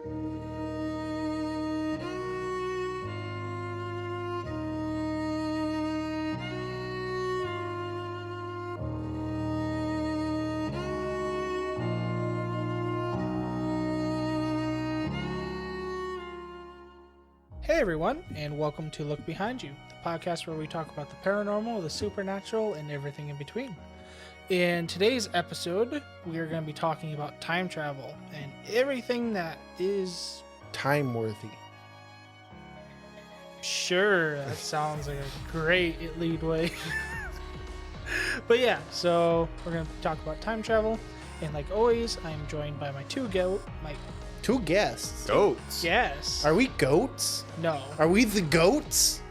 Hey everyone, and welcome to Look Behind You, the podcast where we talk about the paranormal, the supernatural, and everything in between. In today's episode, we are going to be talking about time travel and everything that is... time-worthy. Sure, that sounds like a great lead way. But yeah, so we're going to talk about time travel, and like always, I'm joined by my two guests. Goats. Yes. Are we goats? No. Are we the goats?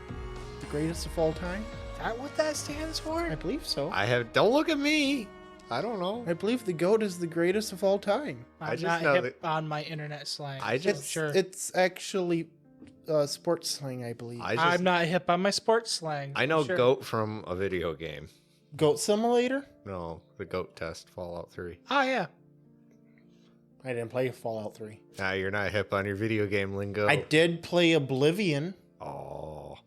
The greatest of all time? Is that what that stands for? I believe so. Don't look at me. I don't know. I believe the goat is the greatest of all time. I'm I just not know hip on my internet slang. Sure. It's actually sports slang, I believe. I'm not hip on my sports slang. I know Sure. goat from a video game. Goat Simulator? No, the goat test, Fallout 3. Oh, yeah. I didn't play Fallout 3. Nah, you're not hip on your video game lingo. I did play Oblivion. Oh.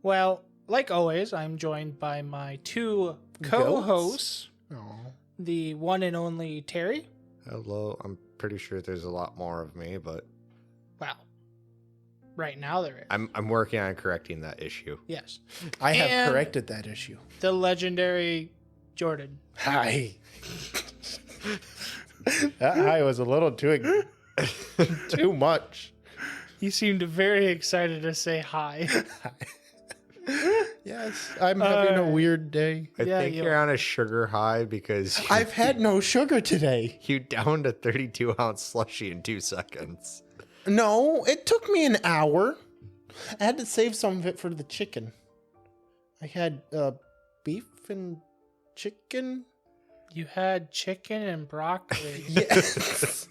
Well, like always, I'm joined by my two co-hosts, Oh. the one and only Terry. Hello. I'm pretty sure there's a lot more of me, but Well, right now there is. I'm working on correcting that issue. Yes. I have And- corrected that issue. The legendary Jordan. Hi. That hi was a little too much. You seemed very excited to say hi. Yes, I'm having a weird day. I Yeah, think you you're on a sugar high because I've had no sugar today. you downed a 32-ounce slushy in 2 seconds. No, it took me an hour. I had to save some of it for the chicken. I had beef and chicken. You had chicken and broccoli. Yes.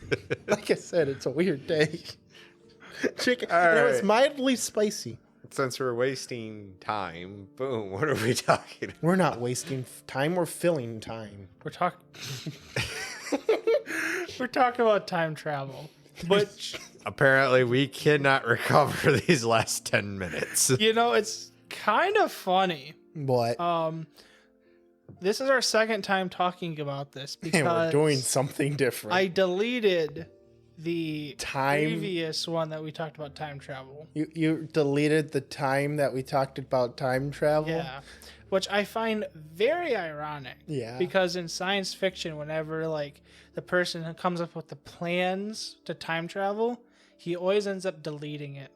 Like I said, it's a weird day. Chicken. All And it was right. mildly spicy. Since we're wasting time, boom, what are we talking about? We're not wasting time. We're filling time. We're talking about time travel. But Apparently, we cannot recover these last 10 minutes. you know, it's kind of funny. What? This is our second time talking about this because And we're doing something different. I deleted the Time- previous one that we talked about time travel. You deleted the time that we talked about time travel? Yeah. Which I find very ironic. Yeah. Because in science fiction, whenever like the person who comes up with the plans to time travel, he always ends up deleting it.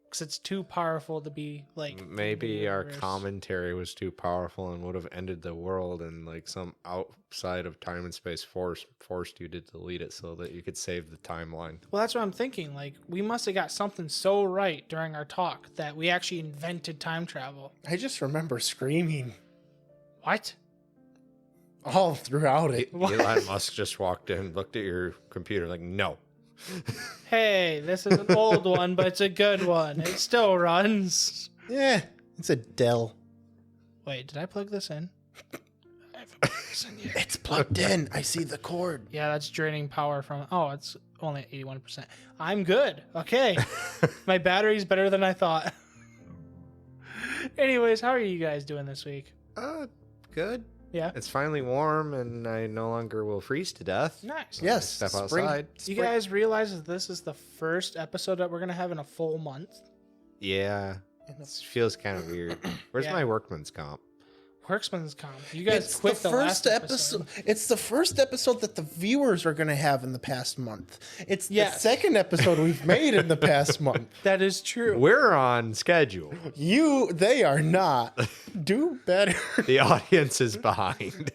Because it's too powerful to be like. Maybe our universe. commentary was too powerful and would have ended the world, and like some outside of time and space forced you to delete it so that you could save the timeline. Well, that's what I'm thinking. Like, we must have got something so right during our talk that we actually invented time travel. I just remember screaming What? all throughout it. Elon Musk just walked in, looked at your computer like, no. Hey, this is an old one, but it's a good one. It still runs. Yeah, it's a Dell. Wait, did I plug this in? I haven't plugged this in yet. It's plugged in. I see the cord. Yeah, that's draining power from... Oh, it's only at 81%. I'm good. Okay. My battery's better than I thought. Anyways, how are you guys doing this week? Good. Yeah? It's finally warm, and I no longer will freeze to death. Nice. Yes, Step spring. outside. You guys realize that this is the first episode that we're going to have in a full month? Yeah. It feels kind of weird. Where's Yeah. my workman's comp? Worksman's Comp. You guys It's quit the last first episode. It's the first episode that the viewers are going to have in the past month. It's Yes. the second episode we've made in the past month. That is true. We're on schedule. They are not. Do better. The audience is behind.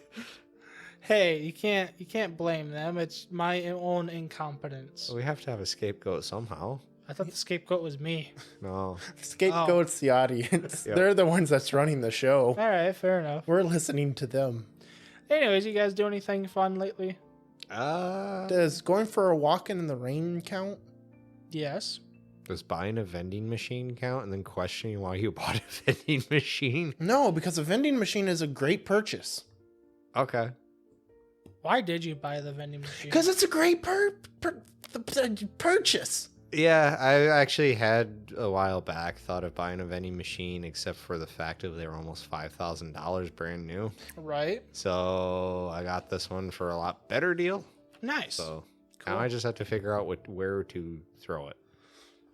Hey, you can't blame them. It's my own incompetence. We have to have a scapegoat somehow. I thought the scapegoat was me. No. Scapegoat's the audience. Yep. They're the ones that's running the show. All right, fair enough. We're listening to them. Anyways, you guys do anything fun lately? Does going for a walk in the rain count? Yes. Does buying a vending machine count and then questioning why you bought a vending machine? No, because a vending machine is a great purchase. Okay. Why did you buy the vending machine? Because it's a great purchase. Yeah, I actually had a while back thought of buying a vending machine, except for the fact of they were almost $5,000 brand new. Right. So I got this one for a lot better deal. Nice. So Cool. now I just have to figure out where to throw it.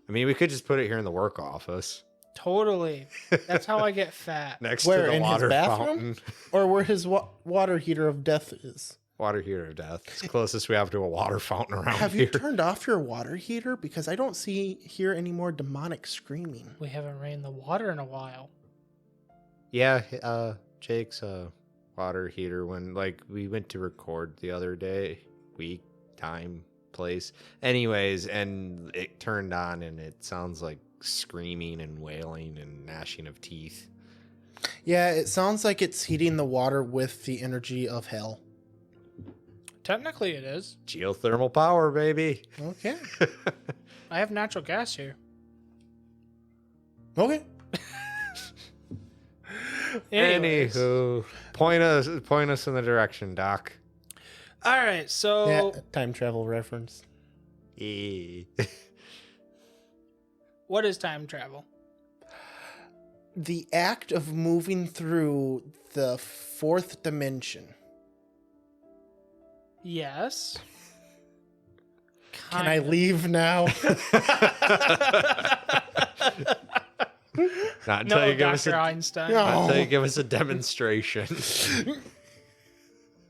I mean, we could just put it here in the work office Totally. That's how I get fat. next Where, to the in his water bathroom? fountain. Or where his water heater of death is. Water heater of death. It's closest we have to a water fountain around Have here. you turned off your water heater? Because I don't hear any more demonic screaming. We haven't rained the water in a while. Yeah, Jake's water heater when we went to record the other day, week, time, place. Anyways, and it turned on and it sounds like screaming and wailing and gnashing of teeth. Yeah, it sounds like it's heating the water with the energy of hell. Technically, it is. Geothermal power, baby. Okay. I have natural gas here. Okay. Anyways. Anywho, point us in the direction, Doc. All right, so Yeah, time travel reference. what is time travel? The act of moving through the fourth dimension. Yes. Can I leave now? Not until No, you give us Dr. a Einstein. No. not until you give us a demonstration.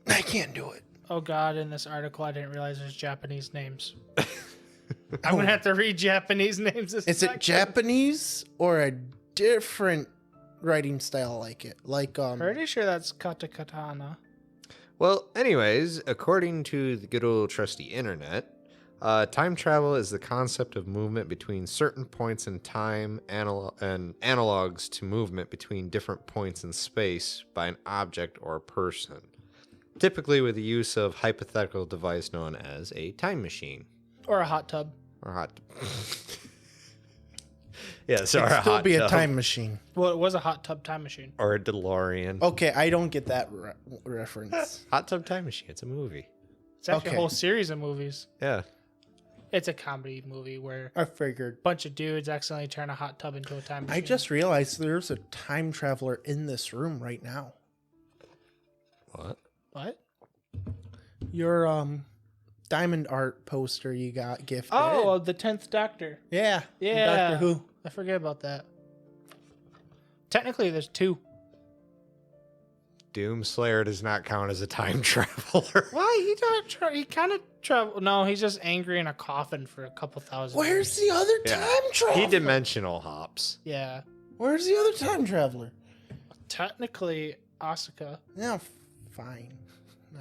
I can't do it. Oh God! In this article, I didn't realize there's Japanese names. I'm gonna have to read Japanese names. Is it Japanese or a different writing style like it? Pretty sure that's katakana. Well, anyways, according to the good old trusty internet, time travel is the concept of movement between certain points in time and analogs to movement between different points in space by an object or a person, typically with the use of hypothetical device known as a time machine. Or a hot tub. Or hot... Yes, or It'd a still hot be a tub. time machine. Well, it was a hot tub time machine. Or a DeLorean. Okay, I don't get that reference. Hot Tub Time Machine. It's a movie. It's actually Okay. a whole series of movies. Yeah. It's a comedy movie where I figured. a bunch of dudes accidentally turn a hot tub into a time machine. I just realized there's a time traveler in this room right now. What? What? Your diamond art poster you got gifted. Oh, the 10th Doctor. yeah. Yeah. Doctor Who. I forget about that. Technically, there's two. Doomslayer does not count as a time traveler. Why? He kind of travel. No, he's just angry in a coffin for a couple thousand Where's years. the other Yeah. time traveler? He dimensional hops. Yeah. Where's the other time traveler? Technically, Asuka. Yeah, fine.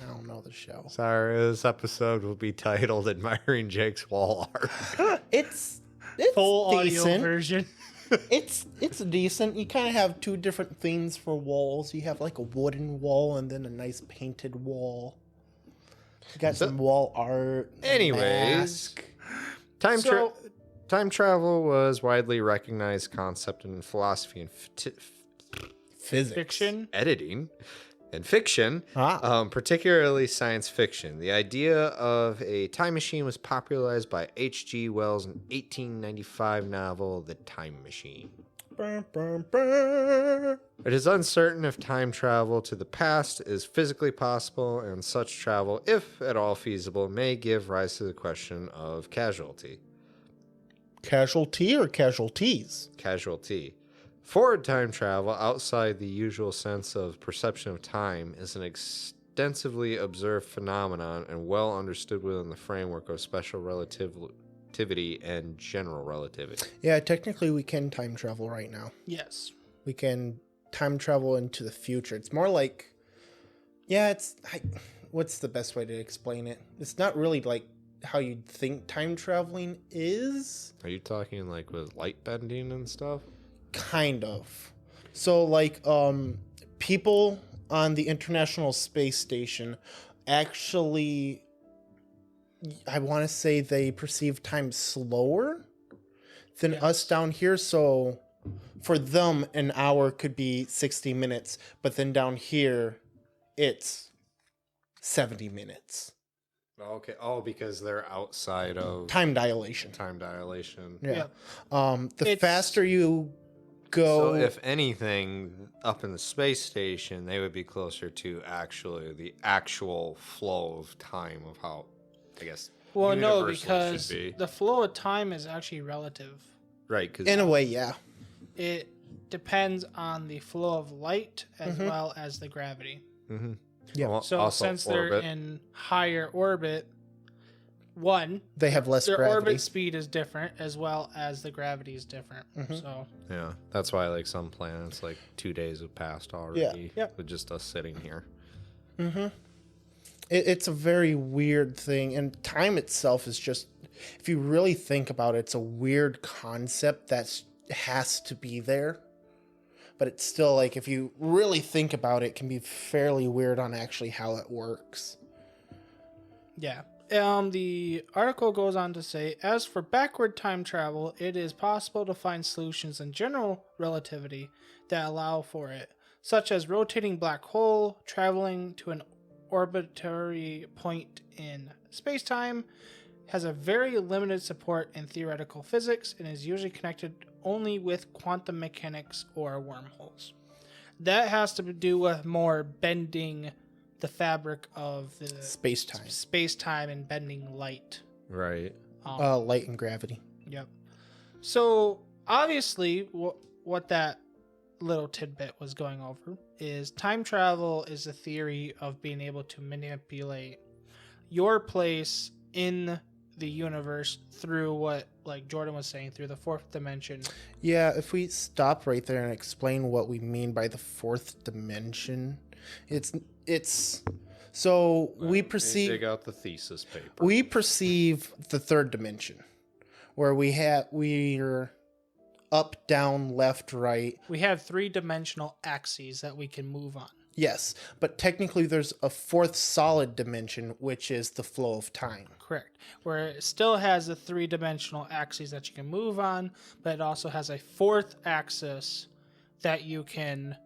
I don't know the show. Sorry, this episode will be titled Admiring Jake's Wall Art. It's Full audio decent. version. It's decent. You kind of have two different themes for walls. You have like a wooden wall and then a nice painted wall. You got some wall art. a Anyways, mask. time travel was widely recognized concept in philosophy and Physics. Fiction. editing and fiction, Ah. particularly science fiction. The idea of a time machine was popularized by H.G. Wells' 1895 novel, The Time Machine. Burr, burr, burr. It is uncertain if time travel to the past is physically possible, and such travel, if at all feasible, may give rise to the question of casualty. Casualty or casualties? Casualty. Forward time travel, outside the usual sense of perception of time, is an extensively observed phenomenon and well understood within the framework of special relativity and general relativity. Yeah, technically we can time travel right now. Yes. We can time travel into the future. It's more like, yeah, what's the best way to explain it? It's not really like how you'd think time traveling is. Are you talking like with light bending and stuff? Kind of. So like people on the International Space Station actually, I want to say they perceive time slower than us down here. So for them, an hour could be 60 minutes, but then down here, it's 70 minutes. Okay. Oh, because they're outside of Time dilation. time dilation. Yeah. Yeah. The It's- faster you go, So if anything, up in the space station, they would be closer to actually the actual flow of time of how, I guess. Well, no, universally because should be. the flow of time is actually relative. Right. Because in a way, yeah. It depends on the flow of light as well as the gravity. Yeah. So since they're in higher orbit, They have less their gravity. orbit speed is different as well as the gravity is different. So yeah, that's why like some planets, like 2 days have passed already. Yep. With just us sitting here. It's a very weird thing, and time itself is just, if you really think about it, it's a weird concept that has to be there. But it's still like, if you really think about it, it can be fairly weird on actually how it works. yeah. The article goes on to say, as for backward time travel, it is possible to find solutions in general relativity that allow for it, such as rotating black hole, traveling to an arbitrary point in space-time, has a very limited support in theoretical physics, and is usually connected only with quantum mechanics or wormholes. That has to do with more bending the fabric of the Space-time. space-time and bending light. Right. Light and gravity. Yep. So obviously, what that little tidbit was going over is time travel is a theory of being able to manipulate your place in the universe through what, like Jordan was saying, through the fourth dimension. Yeah, if we stop right there and explain what we mean by the fourth dimension, it's so we perceive Dig out the thesis paper. we perceive the third dimension, where we're up, down, left, right. We have three-dimensional axes that we can move on. Yes, but technically there's a fourth solid dimension, which is the flow of time. Correct. Where it still has the three-dimensional axes that you can move on, but it also has a fourth axis that you can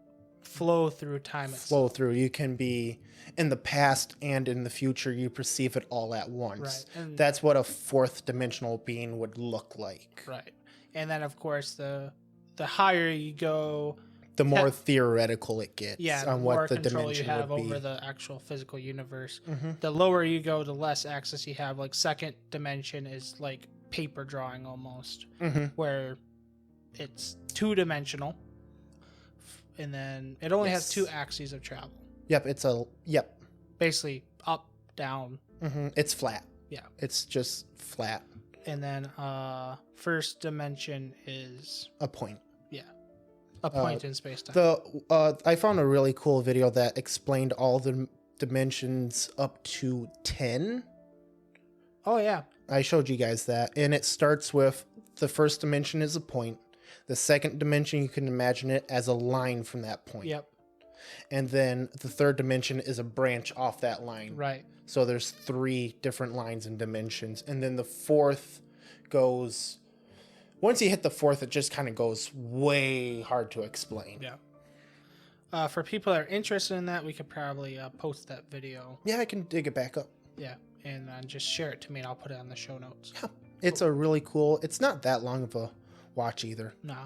flow through time itself. Flow through. You can be in the past and in the future. You perceive it all at once. Right. And That's what a fourth dimensional being would look like. right. And then, of course, the higher you go, The more theoretical it gets yeah, the on more what the control you dimension have would be. over the actual physical universe. The lower you go, the less access you have. Like second dimension is like paper drawing almost, where it's two-dimensional, and then it only has two axes of travel. Yep. Basically, up, down. It's flat. Yeah. It's just flat. And then first dimension is A point. a point in space-time. I found a really cool video that explained all the dimensions up to 10. Oh, yeah. I showed you guys that. And it starts with the first dimension is a point. The second dimension, you can imagine it as a line from that point. Yep. And then the third dimension is a branch off that line. Right. So there's 3 different lines and dimensions. And then the fourth goes... Once you hit the fourth, it just kind of goes way hard to explain. Yeah. For people that are interested in that, we could probably post that video. Yeah, I can dig it back up. Yeah. And just share it to me, and I'll put it on the show notes. Yeah. It's a really cool... It's not that long of a watch either. No.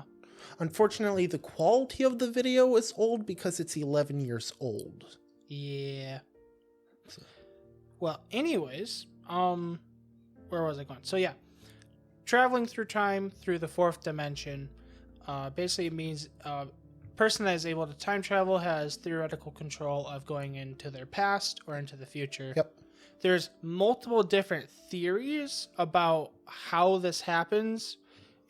Unfortunately, the quality of the video is old because it's 11 years old. Yeah. Well, anyways, where was I going? So yeah, traveling through time through the fourth dimension, basically means a person that is able to time travel has theoretical control of going into their past or into the future. Yep. There's multiple different theories about how this happens,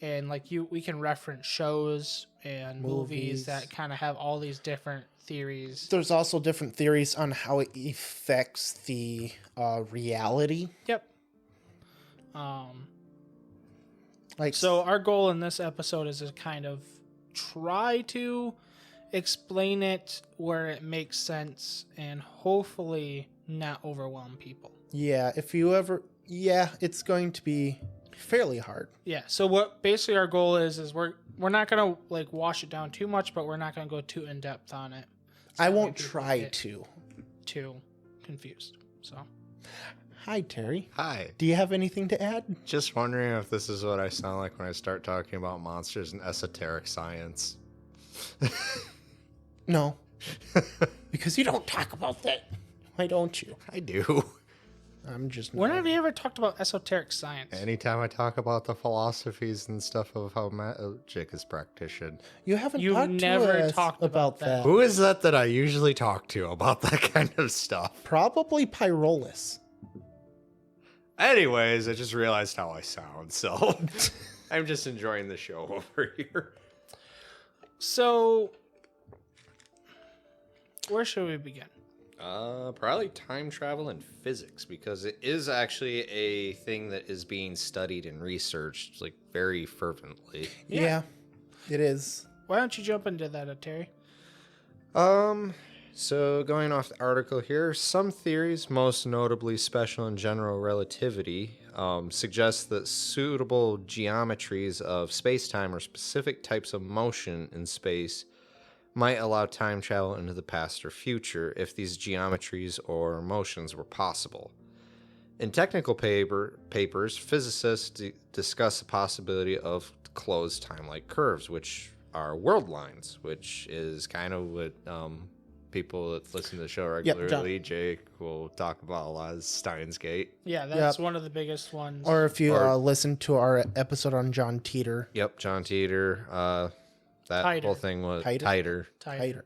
and like we can reference shows and movies that kind of have all these different theories. There's also different theories on how it affects the reality. Yep. Like, So our goal in this episode is to kind of try to explain it where it makes sense and hopefully not overwhelm people. yeah, if you ever, yeah, it's going to be fairly hard. Yeah. So what basically our goal is we're not gonna like wash it down too much, but we're not gonna go too in depth on it. So I that won't people try get to. to confused. So Hi, Terry. Hi. Do you have anything to add? Just wondering if this is what I sound like when I start talking about monsters and esoteric science. No, because you don't talk about that. Why don't you? I do. I'm just. when have you ever talked about esoteric science? Anytime I talk about the philosophies and stuff of how magic is practiced. You haven't. You've talked never to us talked about about that. Who is that I usually talk to about that kind of stuff? Probably Pyrolus. Anyways, I just realized how I sound, so I'm just enjoying the show over here. So, where should we begin? Probably time travel and physics, because it is actually a thing that is being studied and researched like very fervently. Yeah, it is. Why don't you jump into that, Terry? So going off the article here, some theories, most notably special and general relativity, suggest that suitable geometries of space-time or specific types of motion in space might allow time travel into the past or future if these geometries or motions were possible. In technical papers, physicists discuss the possibility of closed time-like curves, which are world lines, which is kind of what people that listen to the show regularly, Jake, will talk about a lot of Steins Gate. Yeah, that's one of the biggest ones. Or if you listen to our episode on John Teeter. Yep, John Teeter. That Tighter. whole thing was Tighter? tighter. Tighter.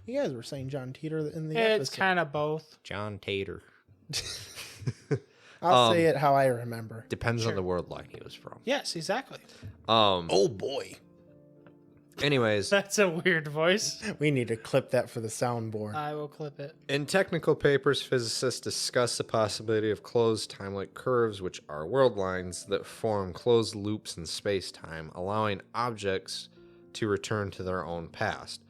You guys were saying John Teeter in the It's episode. kind of both. John Tater. I'll say it how I remember. Depends on the world line he was from. Yes, exactly. Oh boy. Anyways, That's a weird voice. We need to clip that for the soundboard. I will clip it. in technical papers, physicists discuss the possibility of closed time-like curves, which are world lines that form closed loops in space-time, allowing objects to return to their own past.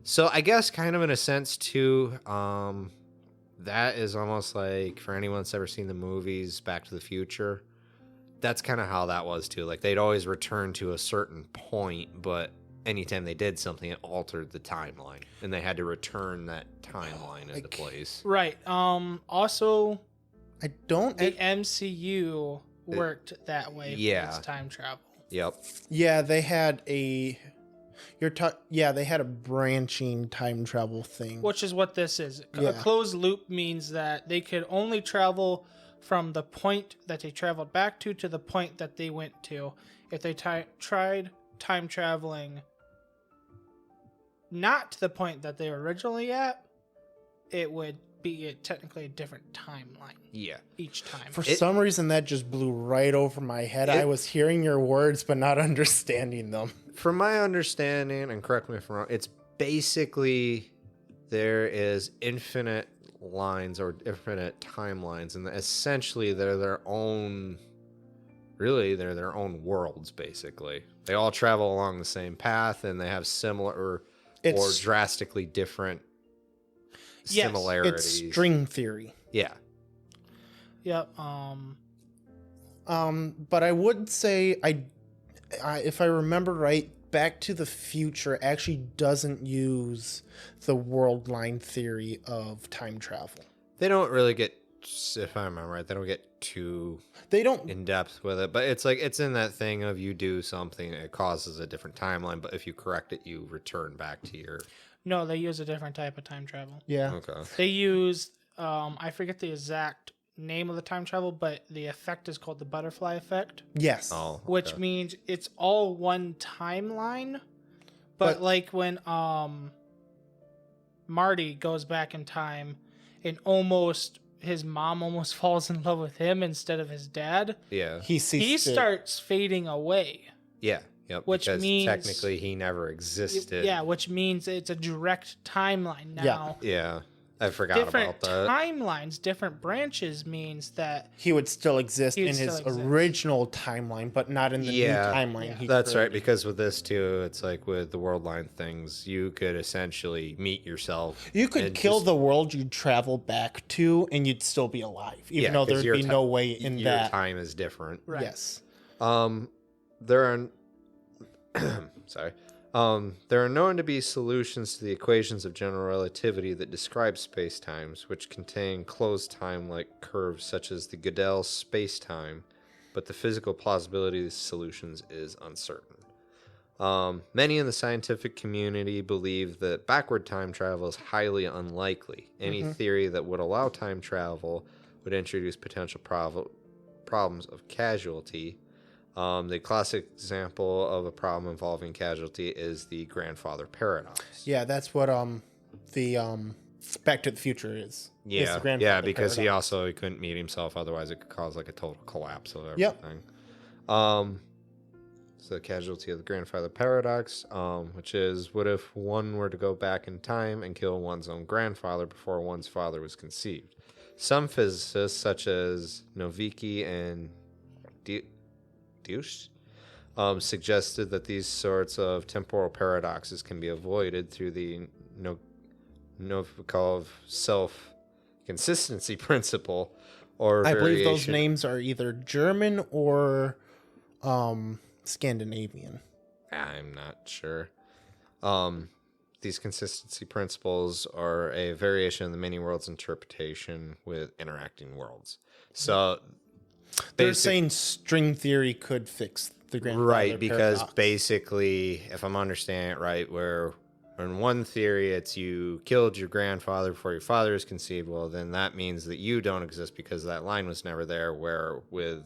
So I guess kind of in a sense too, that is almost like, for anyone that's ever seen the movies Back to the Future, that's kind of how that was too. Like they'd always return to a certain point, but anytime they did something, it altered the timeline, and they had to return that timeline into place. Right. Also, I don't. the MCU worked that way yeah. for its time travel. Yep. Yeah, they had a. They had a branching time travel thing. Which is what this is. Yeah. A closed loop means that they could only travel from the point that they traveled back to the point that they went to. If they tried time traveling not to the point that they were originally at, it would be technically a different timeline Yeah. each time. For some reason, that just blew right over my head. I was hearing your words, but not understanding them. From my understanding, and correct me if I'm wrong, it's basically there is infinite lines or infinite timelines, and essentially they're their own. Really, they're their own worlds. Basically, they all travel along the same path, and they have similar or drastically different similarities. It's string theory. Yeah. Yep. But I would say if I remember right, Back to the Future actually doesn't use the world line theory of time travel. They don't really get, if I remember right, they don't get too in depth with it. But it's like, it's in that thing of you do something, it causes a different timeline. But if you correct it, you return back to your. No, they use a different type of time travel. Yeah. Okay. They use, I forget the exact name of the time travel, but the effect is called the butterfly effect. Yes. Oh, okay. Which means it's all one timeline, but like when Marty goes back in time and his mom almost falls in love with him instead of his dad. Yeah. He starts fading away. Yeah. Yep. Which because means technically he never existed. Yeah, which means it's a direct timeline now. Yeah. I forgot Different about that. timelines, different branches means that he would still exist He would in his still exist. original timeline, but not in the new timeline. Yeah. he That's right, created. because with this too, it's like with the world line things, you could essentially meet yourself. You could kill the world you'd travel back to, and you'd still be alive, even though 'cause there'd be no way in your that. time is different. right. Yes. There are sorry. There are known to be solutions to the equations of general relativity that describe spacetimes, which contain closed time-like curves such as the Gödel spacetime, but the physical plausibility of these solutions is uncertain. Many in the scientific community believe that backward time travel is highly unlikely. Any theory that would allow time travel would introduce potential problems of casualty. The classic example of a problem involving casualty is the grandfather paradox. Yeah, that's what the Back to the Future is. Yeah, the grandfather because he paradox. also couldn't meet himself, otherwise it could cause like a total collapse of Yep. everything. So the casualty of the grandfather paradox, which is, what if one were to go back in time and kill one's own grandfather before one's father was conceived? Some physicists, such as Nowicki and Deutsch, suggested that these sorts of temporal paradoxes can be avoided through the Novikov self-consistency principle, or I believe those variation. names are either German or Scandinavian. I'm not sure. These consistency principles are a variation of the many worlds interpretation with interacting worlds. So They're saying string theory could fix the grandfather right, because paradox. basically, if I'm understanding it right, where in one theory it's you killed your grandfather before your father was conceived, well, then that means that you don't exist because that line was never there, where with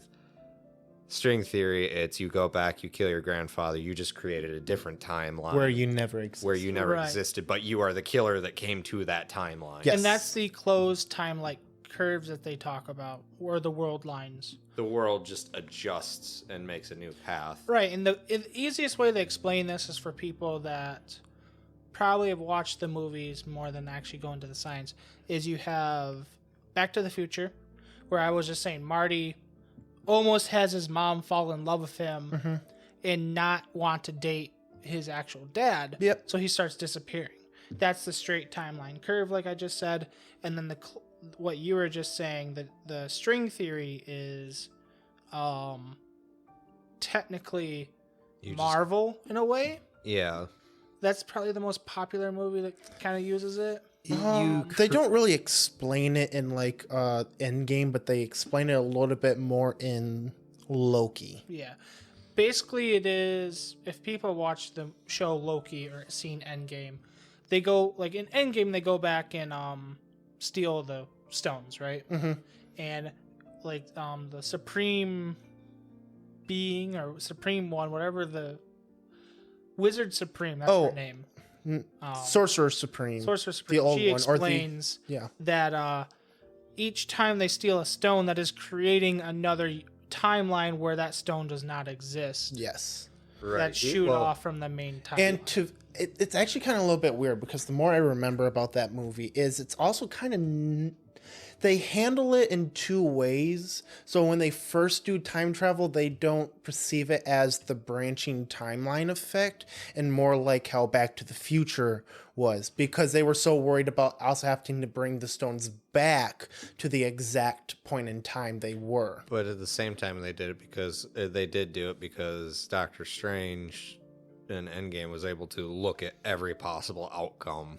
string theory, it's you go back, you kill your grandfather, you just created a different timeline where you never existed. where you never Right. existed, but you are the killer that came to that timeline. Yes. And that's the closed time like curves that they talk about, or the world lines. The world just adjusts and makes a new path. Right, and the easiest way to explain this is for people that probably have watched the movies more than actually go into the science, is you have Back to the Future, where I was just saying Marty almost has his mom fall in love with him and not want to date his actual dad. Yep. So he starts disappearing. That's the straight timeline curve, like I just said. And then what you were just saying, that the string theory is technically Marvel in a way. Yeah. That's probably the most popular movie that kind of uses it. They don't really explain it in like Endgame, but they explain it a little bit more in Loki. Yeah. Basically, it is, if people watch the show Loki or seen Endgame, they go, like in Endgame, they go back and steal the stones, right? Mm-hmm. And like the Supreme Being or Supreme One, whatever the Wizard Supreme, that's her name. Sorcerer Supreme. Sorcerer Supreme. The old She one, or explains yeah. that each time they steal a stone, that is creating another timeline where that stone does not exist. Yes. Right. That shoot off from the main timeline. And it's actually kind of a little bit weird, because the more I remember about that movie is it's also kind of they handle it in two ways. So when they first do time travel, they don't perceive it as the branching timeline effect, and more like how Back to the Future was, because they were so worried about also having to bring the stones back to the exact point in time they were. But at the same time, they did it because Doctor Strange in Endgame was able to look at every possible outcome.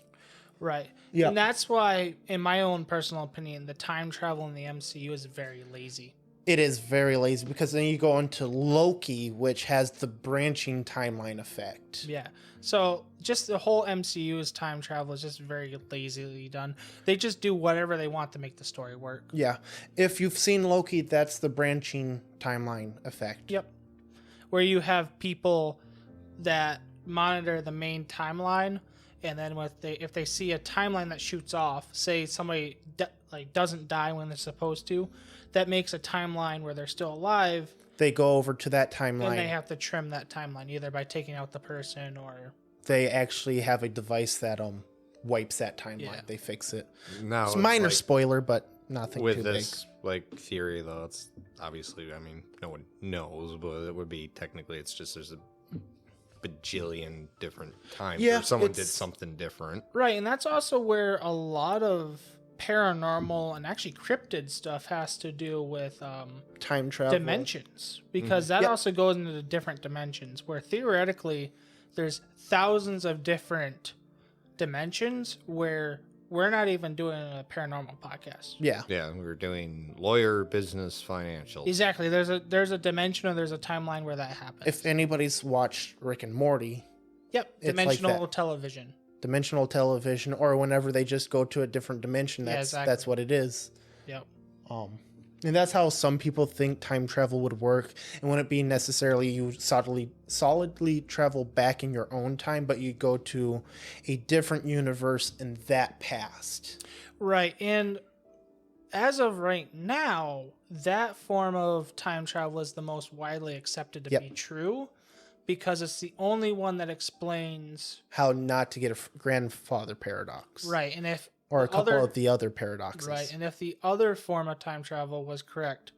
Right. Yeah. And that's why, in my own personal opinion, the time travel in the MCU is very lazy. It is very lazy, because then you go into Loki, which has the branching timeline effect. Yeah. So just the whole MCU's time travel is just very lazily done. They just do whatever they want to make the story work. Yeah. If you've seen Loki, that's the branching timeline effect. Yep. Where you have people that monitor the main timeline, and then if they see a timeline that shoots off, say somebody doesn't die when they're supposed to, that makes a timeline where they're still alive. They go over to that timeline. And they have to trim that timeline either by taking out the person or They actually have a device that wipes that timeline. Yeah. They fix it. Now, It's a minor spoiler, but nothing with too this theory, though, it's obviously, I mean, no one knows, but it would be technically, it's just there's a bajillion different times Yeah, where someone did it's- something different. right. And that's also where a lot of paranormal and actually cryptid stuff has to do with big. Time travel. dimensions, because that Yep. also goes into the different dimensions where theoretically there's thousands of different dimensions where we're not even doing a paranormal podcast. Yeah. Yeah, we were doing lawyer, business, financial. Exactly. There's a dimension or there's a timeline where that happens. If anybody's watched Rick and Morty, Yep. it's like Dimensional that. television. Dimensional television, or whenever they just go to a different dimension, Yeah, that's exactly. that's what it is. Yep. And that's how some people think time travel would work. It wouldn't be necessarily you solidly travel back in your own time, but you go to a different universe in that past. Right. And as of right now, that form of time travel is the most widely accepted to Yep. be true because it's the only one that explains. How not to get a grandfather paradox. Right. And if Or a the couple other- of the other paradoxes. Right. And if the other form of time travel was correct,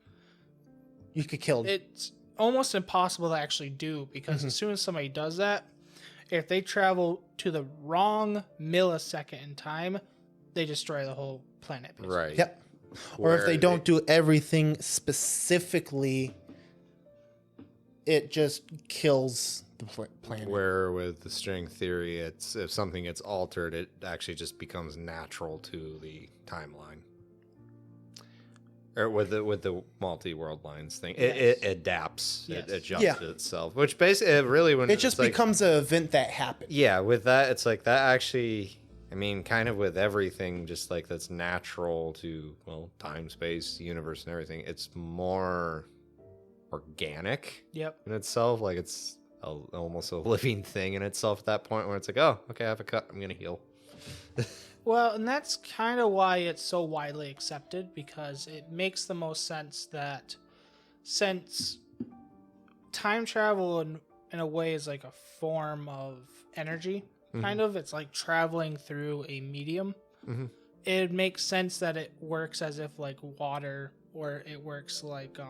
You could kill. it's almost impossible to actually do because as soon as somebody does that, if they travel to the wrong millisecond in time, they destroy the whole planet. Basically. Right. Yep. Or if Where they don't do everything specifically, it just kills the planet. Where with the string theory, it's if something gets altered, it actually just becomes natural to the timeline. Or with the multi-world lines thing, it adapts, Yes. it adjusts Yeah. itself. Which basically, it really when It it's just like, becomes an event that happened. yeah. With that, it's like that actually. I mean, kind of with everything, just like that's natural to time, space, universe, and everything. It's more organic Yep. in itself. Like it's almost a living thing in itself at that point where it's like, oh, okay, I have a cut. I'm gonna heal. Well, and that's kind of why it's so widely accepted because it makes the most sense that since time travel in a way is like a form of energy, kind of, it's like traveling through a medium. It makes sense that it works as if like water, or it works like a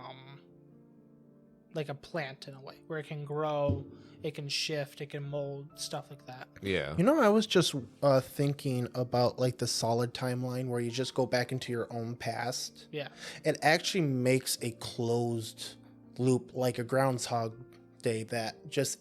plant in a way where it can grow, it can shift, it can mold, stuff like that. Yeah. You know, I was just thinking about like the solid timeline where you just go back into your own past. Yeah. It actually makes a closed loop, like a Groundhog Day, that just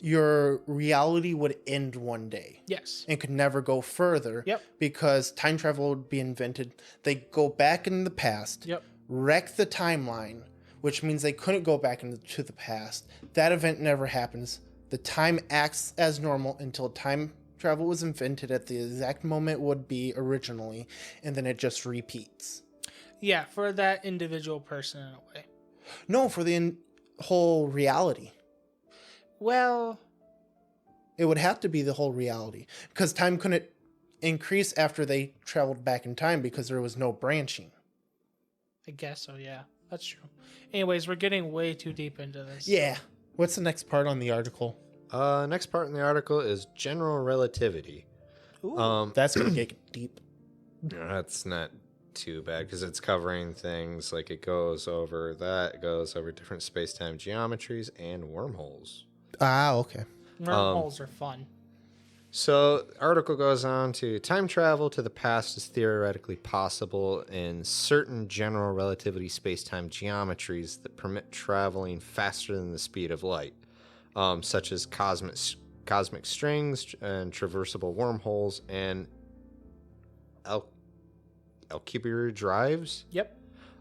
your reality would end one day Yes. and could never go further. Yep. Because time travel would be invented. They go back in the past, Yep. wreck the timeline, which means they couldn't go back into the past. That event never happens. The time acts as normal until time travel was invented at the exact moment it would be originally, and then it just repeats. Yeah, for that individual person in a way. No, for the whole reality. Well, It would have to be the whole reality, because time couldn't increase after they traveled back in time because there was no branching. I guess so, yeah. That's true. Anyways, we're getting way too deep into this. Yeah. What's the next part on the article? Next part in the article is general relativity. Ooh. That's going to get deep. That's not too bad because it's covering things like it goes over different space-time geometries and wormholes. Ah, okay. Wormholes are fun. So, the article goes on to time travel to the past is theoretically possible in certain general relativity space-time geometries that permit traveling faster than the speed of light, such as cosmic strings and traversable wormholes and Alcubierre drives. Yep.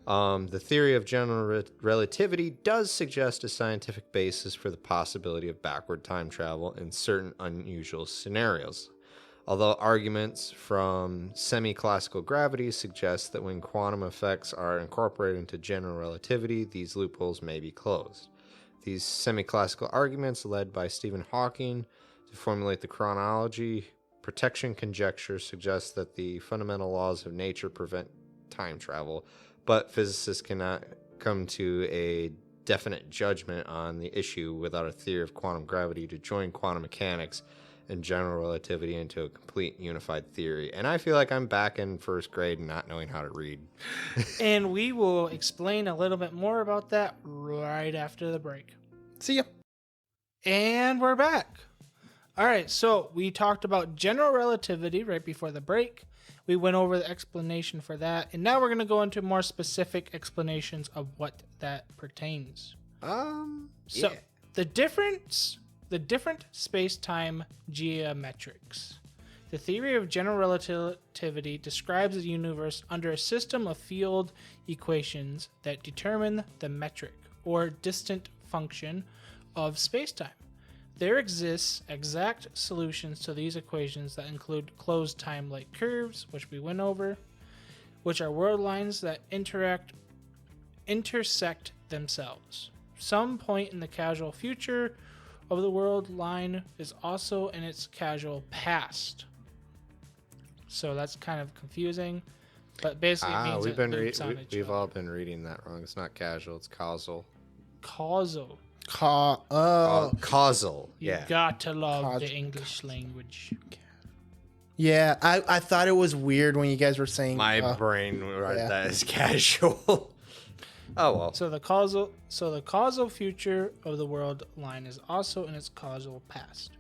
The theory of general relativity does suggest a scientific basis for the possibility of backward time travel in certain unusual scenarios. Although arguments from semi-classical gravity suggest that when quantum effects are incorporated into general relativity, these loopholes may be closed. These semi-classical arguments, led by Stephen Hawking to formulate the chronology protection conjecture, suggest that the fundamental laws of nature prevent time travel, but physicists cannot come to a definite judgment on the issue without a theory of quantum gravity to join quantum mechanics and general relativity into a complete unified theory. And I feel like I'm back in first grade and not knowing how to read. And we will explain a little bit more about that right after the break. See ya. And we're back. All right, so we talked about general relativity right before the break. We went over the explanation for that, and now we're going to go into more specific explanations of what that pertains. Yeah. So the difference the different space-time geometrics. The theory of general relativity describes the universe under a system of field equations that determine the metric, or distant function, of spacetime. There exists exact solutions to these equations that include closed time-like curves, which we went over, which are world lines that intersect themselves. Some point in the causal future of the world line is also in its causal past. So that's kind of confusing, but basically it means we've all been reading that wrong. It's not casual, it's causal. Causal. Causal. You Yeah. got to love the English language. Yeah, I thought it was weird when you guys were saying My brain read that as casual. Oh well. So the causal future of the world line is also in its causal past.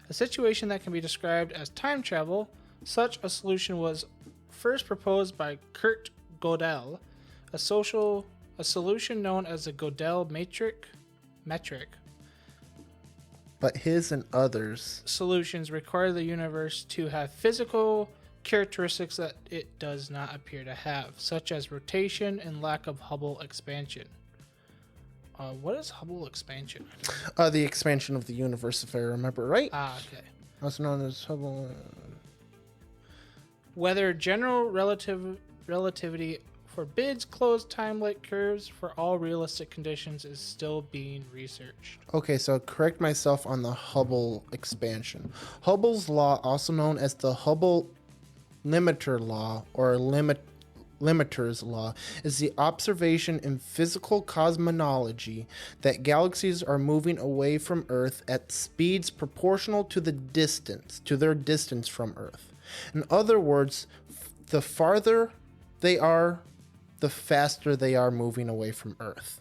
A situation that can be described as time travel. Such a solution was first proposed by Kurt Gödel, a solution known as the Gödel metric. But his and others Solutions require the universe to have physical characteristics that it does not appear to have, such as rotation and lack of Hubble expansion. What is Hubble expansion? the expansion of the universe, if I remember right. Okay. Also known as Hubble. Whether general relativity forbids closed time-like curves for all realistic conditions is still being researched. Okay, so correct myself on the Hubble expansion. Hubble's law, also known as the Hubble limiter law or limiter's law, is the observation in physical cosmology that galaxies are moving away from Earth at speeds proportional to their distance from Earth. In other words, the farther they are, the faster they are moving away from Earth.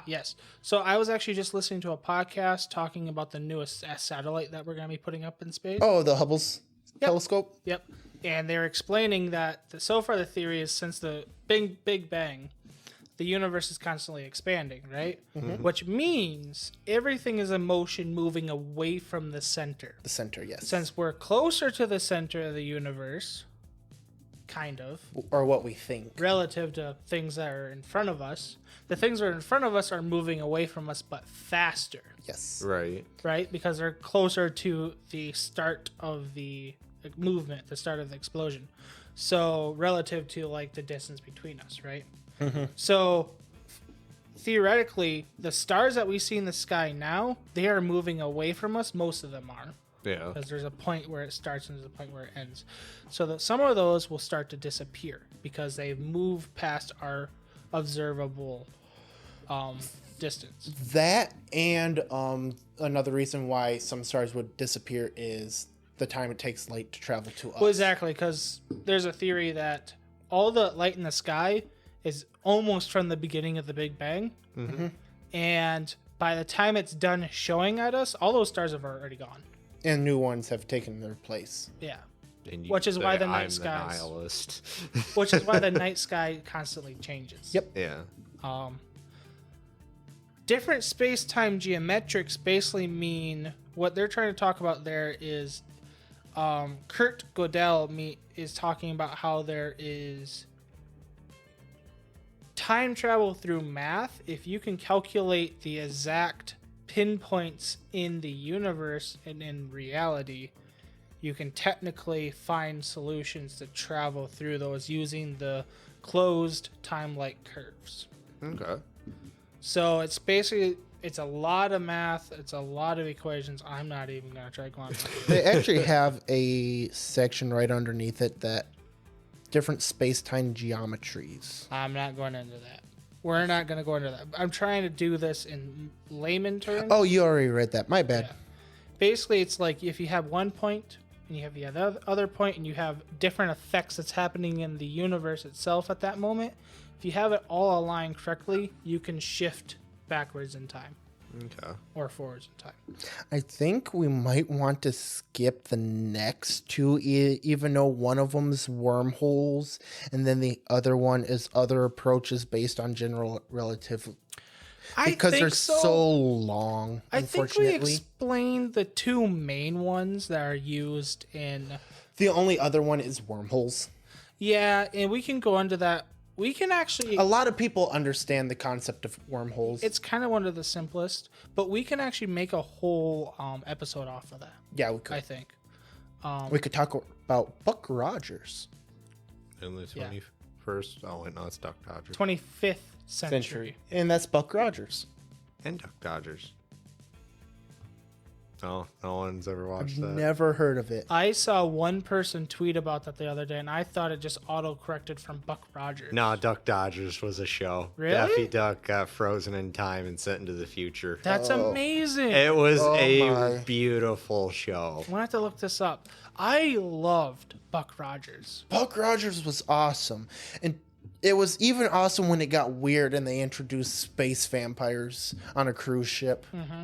Yes. So I was actually just listening to a podcast talking about the newest satellite that we're going to be putting up in space. Oh, the Hubble's telescope? Yep. And they're explaining that so far the theory is since the Big Bang, the universe is constantly expanding, right? Mm-hmm. Which means everything is in motion moving away from the center. The center, yes. Since we're closer to the center of the universe, kind of. Or what we think. Relative to things that are in front of us. The things that are in front of us are moving away from us, but faster. Yes. Right. Right? Because they're closer to the start of the movement, the start of the explosion. So relative to like the distance between us, right? Mm-hmm. So theoretically, the stars that we see in the sky now, they are moving away from us. Most of them are. Yeah. Because there's a point where it starts and there's a point where it ends. So that some of those will start to disappear because they've moved past our observable distance. That and another reason why some stars would disappear is the time it takes light to travel to us. Well, exactly, because there's a theory that all the light in the sky is almost from the beginning of the Big Bang. Mm-hmm. And by the time it's done showing at us, all those stars have already gone. And new ones have taken their place. Yeah. Which is why the night sky constantly changes. Yep. Yeah. Different space-time geometrics basically mean what they're trying to talk about there is Kurt Gödel is talking about how there is time travel through math. If you can calculate the exact pinpoints in the universe and in reality, you can technically find solutions to travel through those using the closed time-like curves. Okay. So it's basically, it's a lot of math. It's a lot of equations. I'm not even going to try going. They actually have a section right underneath it that different space-time geometries. I'm not going into that. We're not going to go into that. I'm trying to do this in layman terms. Oh, you already read that. My bad. Yeah. Basically, it's like if you have one point and you have the other point and you have different effects that's happening in the universe itself at that moment, if you have it all aligned correctly, you can shift backwards in time. Okay. Or forwards in time. I think we might want to skip the next two, even though one of them is wormholes, and then the other one is other approaches based on general relativity. I because think they're so. so long. I think we Unfortunately, explained the two main ones that are used in. the only other one is wormholes. Yeah, and we can go into that. We can actually. A lot of people understand the concept of wormholes. It's kind of one of the simplest, but we can actually make a whole episode off of that. Yeah, we could. I think. We could talk about Buck Rogers. In the Yeah. 21st. Oh, wait, no, it's Duck Dodgers. 25th century. And that's Buck Rogers. And Duck Dodgers. No, no one's ever watched that. Never heard of it. I saw one person tweet about that the other day, and I thought it just auto-corrected from Buck Rogers. No, Duck Dodgers was a show. Really? Daffy Duck got frozen in time and sent into the future. That's amazing. It was Oh a my. beautiful show. I'm gonna have to look this up. I loved Buck Rogers. Buck Rogers was awesome. And it was even awesome when it got weird and they introduced space vampires on a cruise ship. Mm-hmm.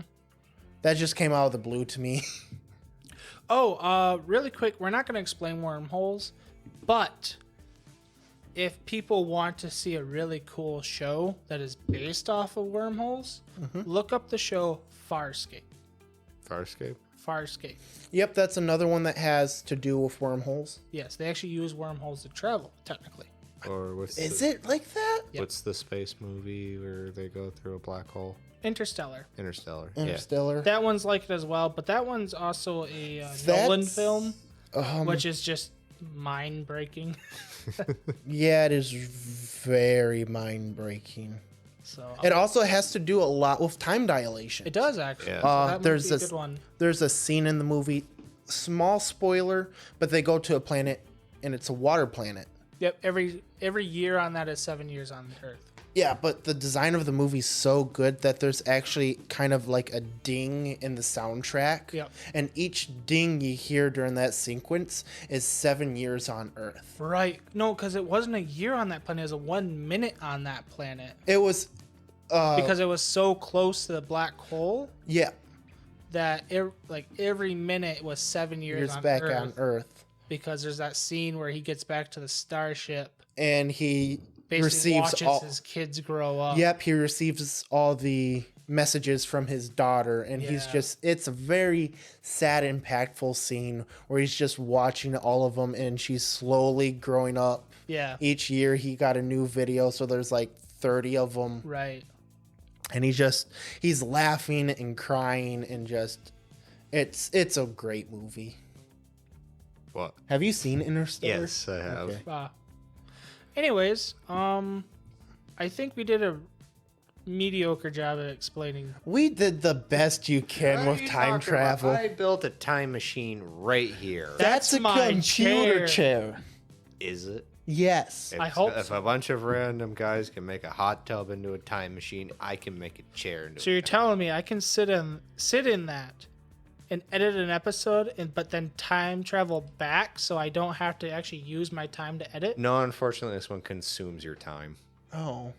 That just came out of the blue to me. Oh, really quick, we're not gonna explain wormholes, but if people want to see a really cool show that is based off of wormholes, look up the show Farscape. Farscape? Farscape. Yep, that's another one that has to do with wormholes. Yes, they actually use wormholes to travel, technically. Or what's Is the, it like that? Yep. What's the space movie where they go through a black hole? Interstellar. Interstellar. Interstellar. That one's like it as well, but that one's also a That's- Nolan film, Um, which is just mind-breaking. yeah, it is very mind-breaking. So It also has to do a lot with time dilation. it does actually. Yeah. So that might there's be a this- good one. There's a scene in the movie, small spoiler, but they go to a planet and it's a water planet. Yep. Every year on that is 7 years on the Earth. Yeah, but the design of the movie's so good that there's actually kind of like a ding in the soundtrack. Yep. And each ding you hear during that sequence is 7 years on Earth. Right. No, because it wasn't a year on that planet. It was a 1 minute on that planet It was, because it was so close to the black hole yeah, that every minute was 7 years years on back Earth. on Earth. Because there's that scene where he gets back to the starship, And he basically receives watches all. his kids grow up. Yep, he receives all the messages from his daughter, and he's Yeah. just, it's a very sad, impactful scene where he's just watching all of them, and she's slowly growing up. Yeah. Each year he got a new video, so there's like 30 of them, Right. and he's laughing and crying, and just, it's a great movie. What? Have you seen Interstellar? Yes, I have. Okay. Anyways, I think we did a mediocre job at explaining. We did the best you can What are with you time talking travel. about? I built a time machine right here. That's a my computer chair. chair. Is it? Yes. I hope If so. a bunch of random guys can make a hot tub into a time machine, I can make a chair into So you're telling me I can sit in that and edit an episode, but then time travel back, so I don't have to actually use my time to edit? No, unfortunately, this one consumes your time. Oh.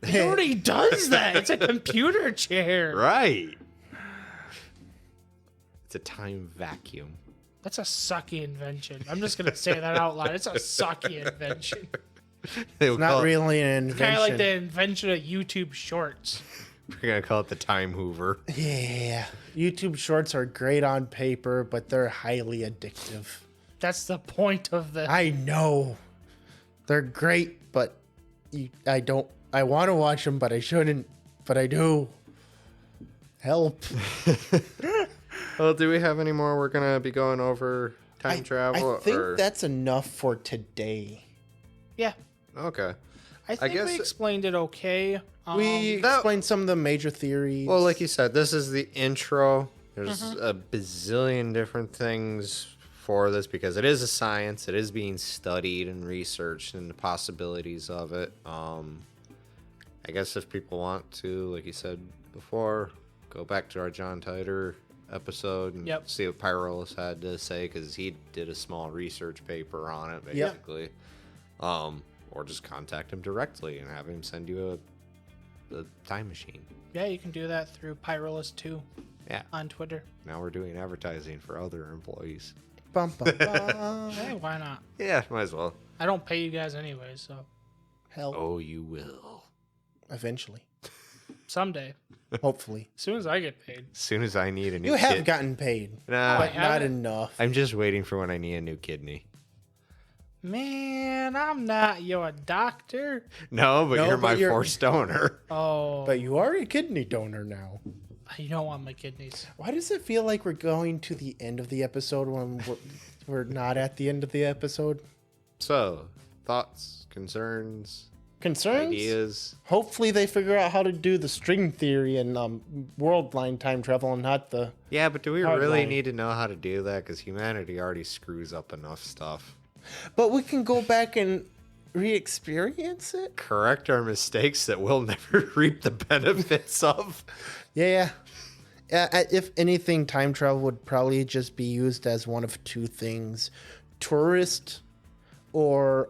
It already does that. It's a computer chair. Right. It's a time vacuum. That's a sucky invention. I'm just gonna say that out loud. It's a sucky invention. It's Not really an invention. Kind of like the invention of YouTube Shorts. We're gonna call it the time hoover. Yeah. YouTube shorts are great on paper, but they're highly addictive. That's the point of the. I know. They're great, but I want to watch them, but I shouldn't. But I do. Help. Well, do we have any more? We're gonna be going over time travel. I think or... that's enough for today. Yeah, okay. I think guess- we explained it okay. We that- explained some of the major theories. Well, like you said, this is the intro. There's a bazillion different things for this because it is a science. It is being studied and researched and the possibilities of it. I guess if people want to, like you said before, go back to our John Titor episode and Yep. see what Pyrolus had to say because he did a small research paper on it, Yep. basically. Or just contact him directly and have him send you a time machine. Yeah, you can do that through Pyrolus2 Yeah. on Twitter. Now we're doing advertising for other employees. Bum, bum, bum. Hey, why not? Yeah, might as well. I don't pay you guys anyway, so. Help. Oh, you will. Eventually. Someday, Hopefully. as soon as I get paid. As soon as I need a new You have kid- gotten paid, Nah, but I not haven't. enough. I'm just waiting for when I need a new kidney. Man, I'm not your doctor. No, but No, you're but my you're- forced donor. Oh, But you are a kidney donor now. you don't want my kidneys. Why does it feel like we're going to the end of the episode when we're not at the end of the episode? So, thoughts, concerns, Concerns? ideas? Hopefully they figure out how to do the string theory and world line time travel and not the... Yeah, but do we Hard really line. need to know how to do that? Because humanity already screws up enough stuff. But we can go back and re-experience it? Correct our mistakes that we'll never reap the benefits of. Yeah. If anything, time travel would probably just be used as one of two things. Tourist or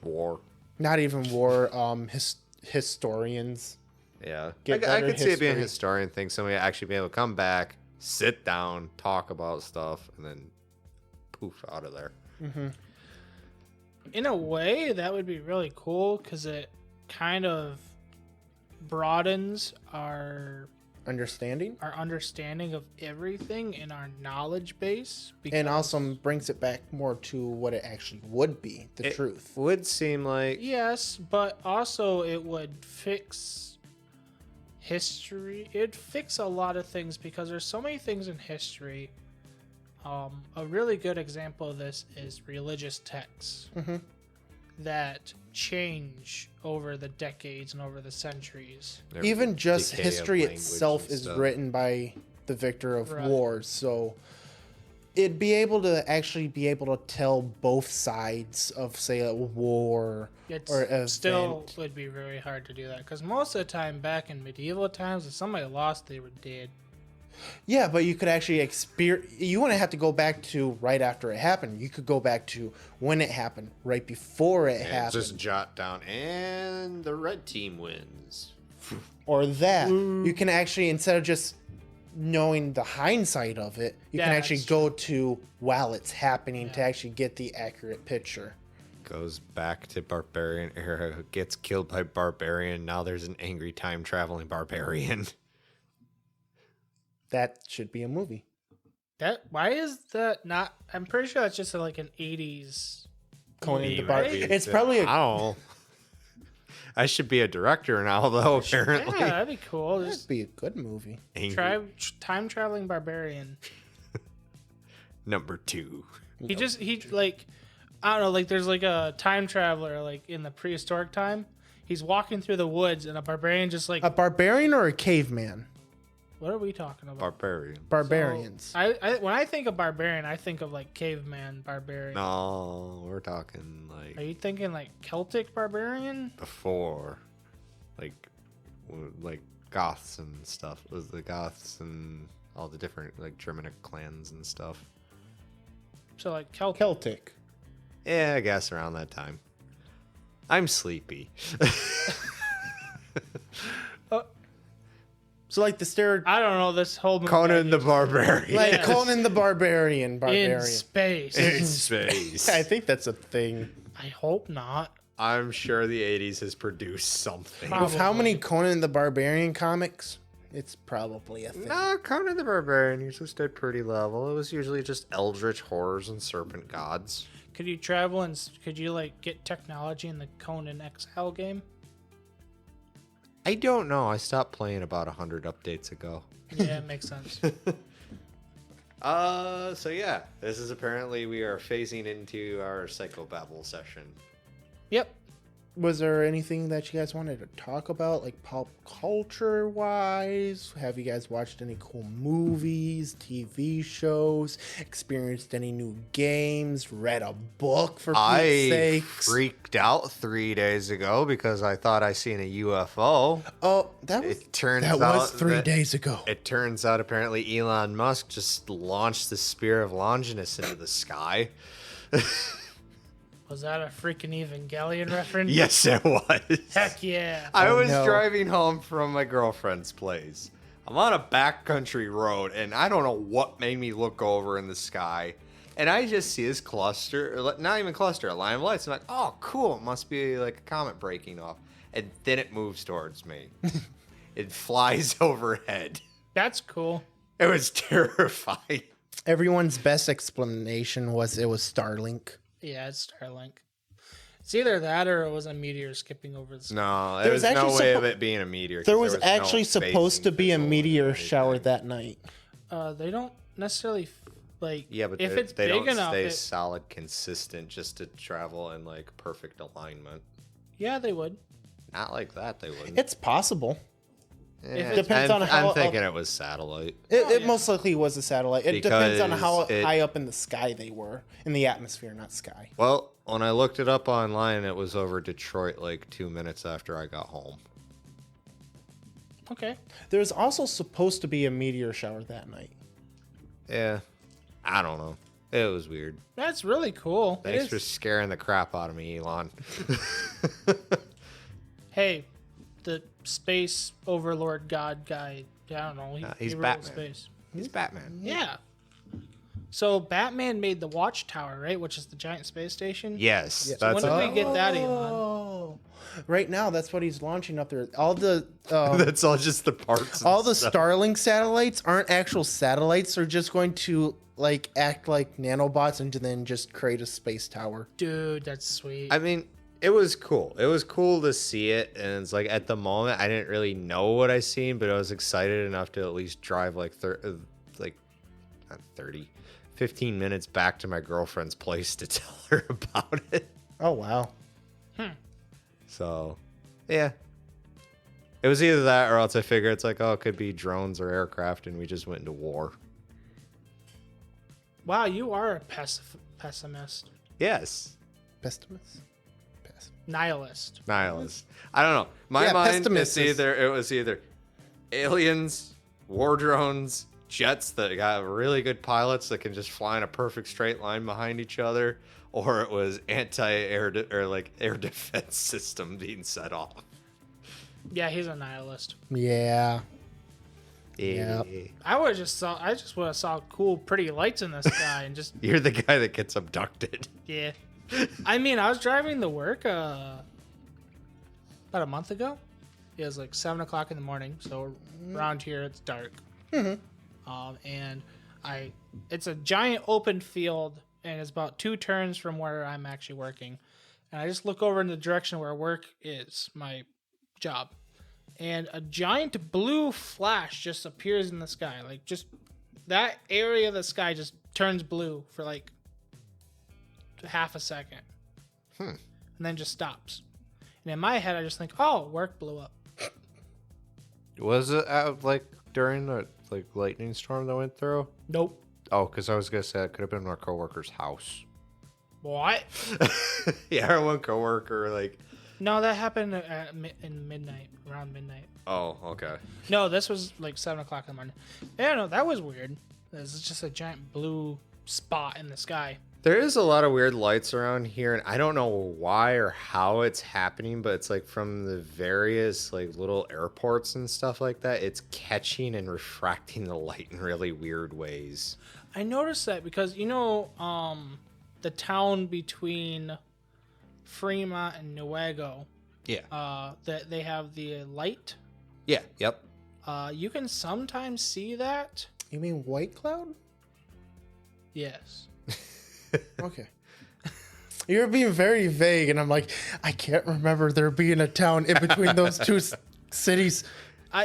War. not even war, historians. Yeah. Get I better could see it being a history. historian thing. Somebody actually be able to come back, sit down, talk about stuff, and then poof out of there. In a way, that would be really cool because it kind of broadens our Understanding? understanding of everything in our knowledge base. And also brings it back more to what it actually would be, the It truth. would seem like Yes, but also it would fix history. It'd fix a lot of things because there's so many things in history. A really good example of this is religious texts that change over the decades and over the centuries. there's Even just decay of history language itself and is stuff. written by the victor of Right. wars, so it'd be able to actually be able to tell both sides of, say, a war It's or an still event. would be very hard to do that because most of the time back in medieval times, if somebody lost, they were dead. Yeah, but you could actually experience. You wouldn't have to go back to right after it happened. You could go back to when it happened, right before it And happened, just jot down, and the red team wins. or that. You can actually, instead of just knowing the hindsight of it, you can Yeah, actually that's go to while it's happening to Yeah. actually get the accurate picture. Goes back to barbarian era, gets killed by barbarian. Now there's an angry time traveling barbarian. That should be a movie. Why is that not? I'm pretty sure that's just like an 80s. Conan Me, the Bar. right? It's probably I a, don't know. I should be a director now, though. Apparently, Yeah, that'd be cool. that'd Just be a good movie. Angry time traveling barbarian. number 2. He like I don't know, like there's like a time traveler like in the prehistoric time. He's walking through the woods and a barbarian just like A barbarian or a caveman? what are we talking about? Barbarian. Barbarians. So, I when I think of barbarian, I think of like caveman barbarian. No, we're talking Are like you thinking like Celtic barbarian? before, like Goths and stuff. It was the Goths and all the different like Germanic clans and stuff. So like Celtic. Celtic. Yeah, I guess around that time. I'm sleepy. So like the stereotype, I don't know this whole movie. Conan the Barbarian. like Yes. Conan the Barbarian. in space. in space. I think that's a thing. I hope not. I'm sure the 80s has produced something. Probably. With how many Conan the Barbarian comics, it's probably a thing. No, Conan the Barbarian usually stayed pretty level. It was usually just eldritch horrors and serpent gods. Could you travel and could you like get technology in the Conan Exile game? I don't know. I stopped playing about 100 updates ago. Yeah, it makes sense. So yeah, this is apparently we are phasing into our psychobabble session. Yep. Was there anything that you guys wanted to talk about, like pop culture wise? Have you guys watched any cool movies, TV shows, experienced any new games, read a book for Pete's I sakes? freaked out 3 days ago because I thought I seen a UFO. Oh, that was It turns that out was 3 that- days ago. It turns out apparently Elon Musk just launched the Spear of Longinus into the sky. Was that a freaking Evangelion reference? Yes, it was. Heck yeah. I Oh, was no. driving home from my girlfriend's place. I'm on a backcountry road, and I don't know what made me look over in the sky. And I just see this cluster, or not even cluster, a line of lights. I'm like, oh, cool. It must be like a comet breaking off. and then it moves towards me. It flies overhead. That's cool. It was terrifying. Everyone's best explanation was it was Starlink. Yeah, it's Starlink. It's either that or it was a meteor skipping over the sky. No, there There was was no actually way of it being a meteor. 'Cause There was no actually supposed to spacing be a visual or meteor anything. shower that night. They don't necessarily Yeah, but if it's they big don't enough. stay solid, consistent, just to travel in like perfect alignment. Yeah, they would. Not like that, they wouldn't. It's possible. Eh, Depends on how- I'm thinking it was satellite. It most likely was a satellite. It depends on how Because high up in the sky they were. In the atmosphere, not sky. Well, when I looked it up online, it was over Detroit like 2 minutes after I got home. Okay. There's also supposed to be a meteor shower that night. Yeah, I don't know. It was weird. That's really cool. It Thanks is- for scaring the crap out of me, Elon. Hey, the space overlord god guy. I don't know. He's he ruled Batman. space. He's Batman. Yeah. So Batman made the Watchtower, right? Which is the giant space station. Yes, Yeah. that's When a, did we get that, Elon? Oh, right now that's what he's launching up there. All the that's all just the parts. all and the stuff. Starlink satellites aren't actual satellites. They're just going to like act like nanobots and then just create a space tower. Dude, that's sweet. I mean, it was cool. It was cool to see it, and it's like at the moment I didn't really know what I seen, but I was excited enough to at least drive like not 30, 15 minutes back to my girlfriend's place to tell her about it. Oh wow. So, yeah. It was either that or else I figure it's like, oh, it could be drones or aircraft, and we just went into war. Wow, you are a pessimist. Yes. Pessimist. Nihilist. Nihilist. I don't know. My Yeah, mind pessimist is it was either aliens, war drones, jets that got really good pilots that can just fly in a perfect straight line behind each other, or it was anti-air air defense system being set off. Yeah, he's a nihilist. Yeah. Yeah. I just would have saw cool, pretty lights in the sky and just You're the guy that gets abducted. yeah. I mean, I was driving to work about a month ago. It was like 7:00 in the morning, so around here it's dark. And it's a giant open field, and it's about 2 turns from where I'm actually working. And I just look over in the direction where work is, my job, and a giant blue flash just appears in the sky. Like, just that area of the sky just turns blue for like half a second, and then just stops. And in my head, I just think, "Oh, work blew up." Was it like during the lightning storm that went through? Nope. Oh, because I was gonna say it could have been our coworker's house. What? Yeah, our one coworker No, that happened around midnight. Oh, okay. No, this was like 7:00 in the morning. Yeah, no, that was weird. It's just a giant blue spot in the sky. There is a lot of weird lights around here, and I don't know why or how it's happening, but it's like from the various like little airports and stuff like that, it's catching and refracting the light in really weird ways. I noticed that because the town between Fremont and Newego, Yeah. that they have the light. Yeah. Yep. You can sometimes see that. You mean White Cloud? Yes. Okay. You're being very vague, and I'm like, I can't remember there being a town in between those two cities.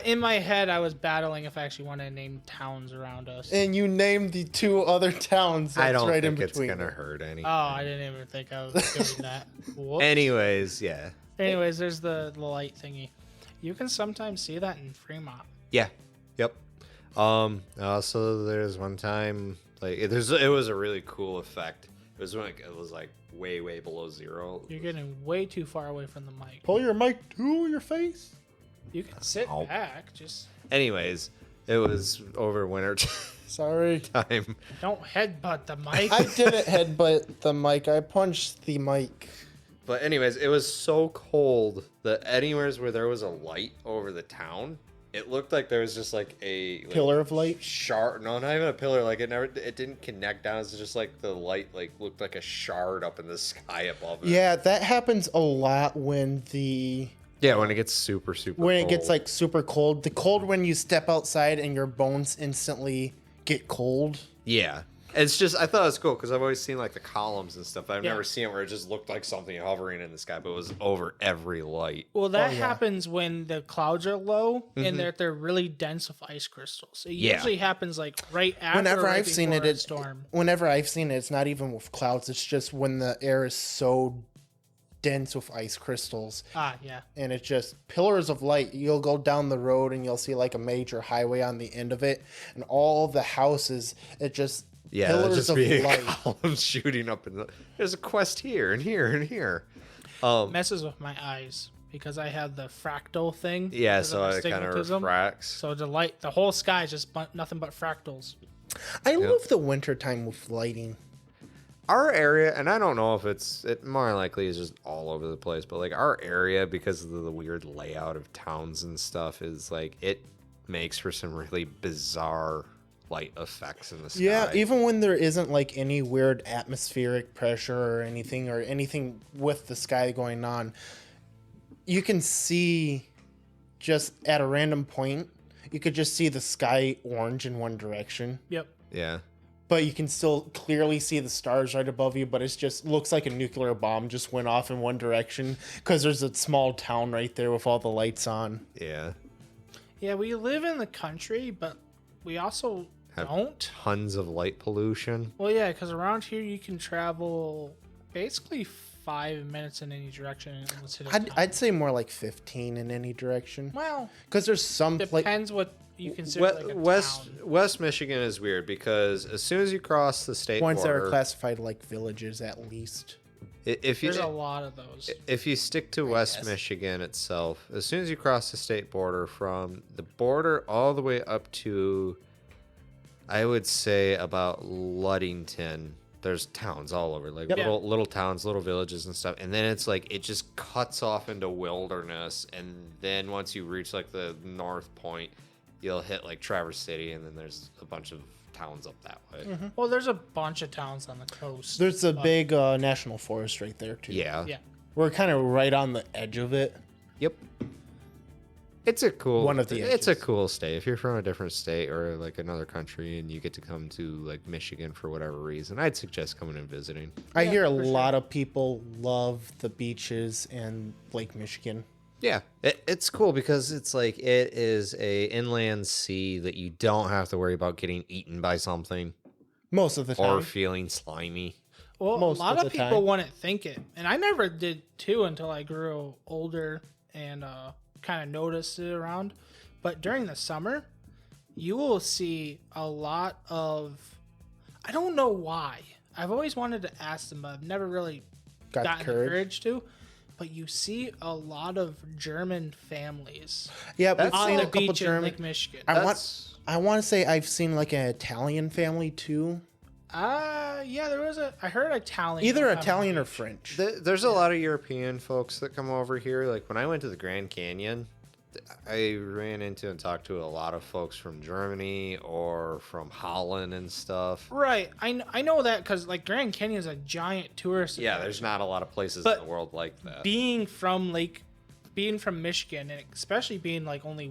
In my head, I was battling if I actually wanted to name towns around us. And you named the 2 other towns that's I don't right think in it's between. gonna hurt any. Oh, I didn't even think I was doing that. Whoops. Anyways, yeah. Anyways, there's the light thingy. You can sometimes see that in Fremont. Yeah. Yep. Also, there's one time it was a really cool effect. It was way below zero. You're getting way too far away from the mic. Pull your mic to your face. You can sit Ow. back. Just Anyways, it was over winter Sorry. time. don't headbutt the mic. I didn't headbutt the mic. I punched the mic. But anyways, it was so cold that anywheres where there was a light over the town, it looked like there was just like a Pillar of light? shard. No, not even a pillar. Like it didn't connect down. It's just like the light looked like a shard up in the sky above it. Yeah, that happens a lot when the Yeah, when it gets super when cold. it gets like super cold. The cold when you step outside and your bones instantly get cold. Yeah. It's just, I thought it was cool because I've always seen like the columns and stuff. I've Yeah. never seen it where it just looked like something hovering in the sky, but it was over every light. Well, that yeah. happens when the clouds are low and they're really dense with ice crystals. It Yeah. usually happens like right after. Whenever or right I've seen it, before a it's storm. whenever I've seen it, it's not even with clouds. It's just when the air is so dense with ice crystals, Ah, yeah. and it's just pillars of light. You'll go down the road and you'll see like a major highway on the end of it, and all the houses. It just Yeah, that'd pillars just of be light. columns shooting up in the. There's a quest here and here and here. Messes with my eyes because I have the fractal thing. Yeah, because of so my it kind of astigmatism. refracts. So the whole sky is just nothing but fractals. I love the winter time with lighting. Our area, and I don't know if it more than likely is just all over the place, but like our area, because of the weird layout of towns and stuff, is like it makes for some really bizarre light effects in the sky. Yeah, even when there isn't like any weird atmospheric pressure or anything with the sky going on, you can see just at a random point, you could just see the sky orange in one direction, Yep. Yeah. but you can still clearly see the stars right above you, but it's just looks like a nuclear bomb just went off in one direction because there's a small town right there with all the lights on. Yeah. Yeah, we live in the country, but we also Have don't. tons of light pollution. Well, yeah, because around here you can travel basically 5 minutes in any direction in the city. I'd say more like 15 in any direction Well, because there's some like depends what you consider like a West town. West Michigan is weird because as soon as you cross the state ones that border, are classified like villages at least. if you There's a lot of those. if you stick to West guess. Michigan itself, as soon as you cross the state border from the border all the way up to, I would say about Ludington, there's towns all over, like Yep. little towns, little villages and stuff. And then it's like it just cuts off into wilderness. And then once you reach like the north point, you'll hit like Traverse City, and then there's a bunch of towns up that way. Well, there's a bunch of towns on the coast. There's a but- big national forest right there too. Yeah. Yeah. We're kind of right on the edge of it. Yep. It's a cool One of the It's a edges. cool state. If you're from a different state or like another country and you get to come to like Michigan for whatever reason, I'd suggest coming and visiting. I hear a for sure. lot of people love the beaches and Lake Michigan. Yeah, it's cool because it's like it is a inland sea that you don't have to worry about getting eaten by something Most of the or time. feeling slimy. Well, most a lot of of the people time. wouldn't think it, and I never did too until I grew older and kind of noticed it around. But during the summer, you will see a lot of. I don't know why. I've always wanted to ask them, but I've never really Got gotten the the courage. courage to. But you see a lot of German families Yeah, we've on seen the a couple beach in German. Lake Michigan. That's I want to say I've seen like an Italian family too. Yeah, there was I heard Italian. Either on the Italian or beach. French. there's a lot of European folks that come over here. Like when I went to the Grand Canyon, I ran into and talked to a lot of folks from Germany or from Holland and stuff. Right, I know that because like Grand Canyon is a giant tourist. Yeah, attraction. there's not a lot of places But in the world like that. being from Michigan, and especially being like only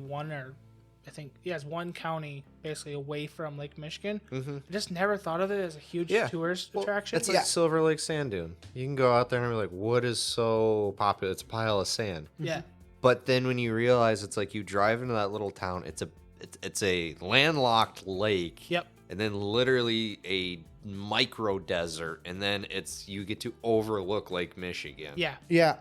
it's one county basically away from Lake Michigan. I just never thought of it as a huge Yeah. tourist Well, attraction. It's like Silver Lake Sand Dune. You can go out there and be like, what is so popular? It's a pile of sand. yeah, But then when you realize it's like you drive into that little town, it's a landlocked lake. Yep. And then literally a micro desert, and then you get to overlook Lake Michigan. yeah, Yeah,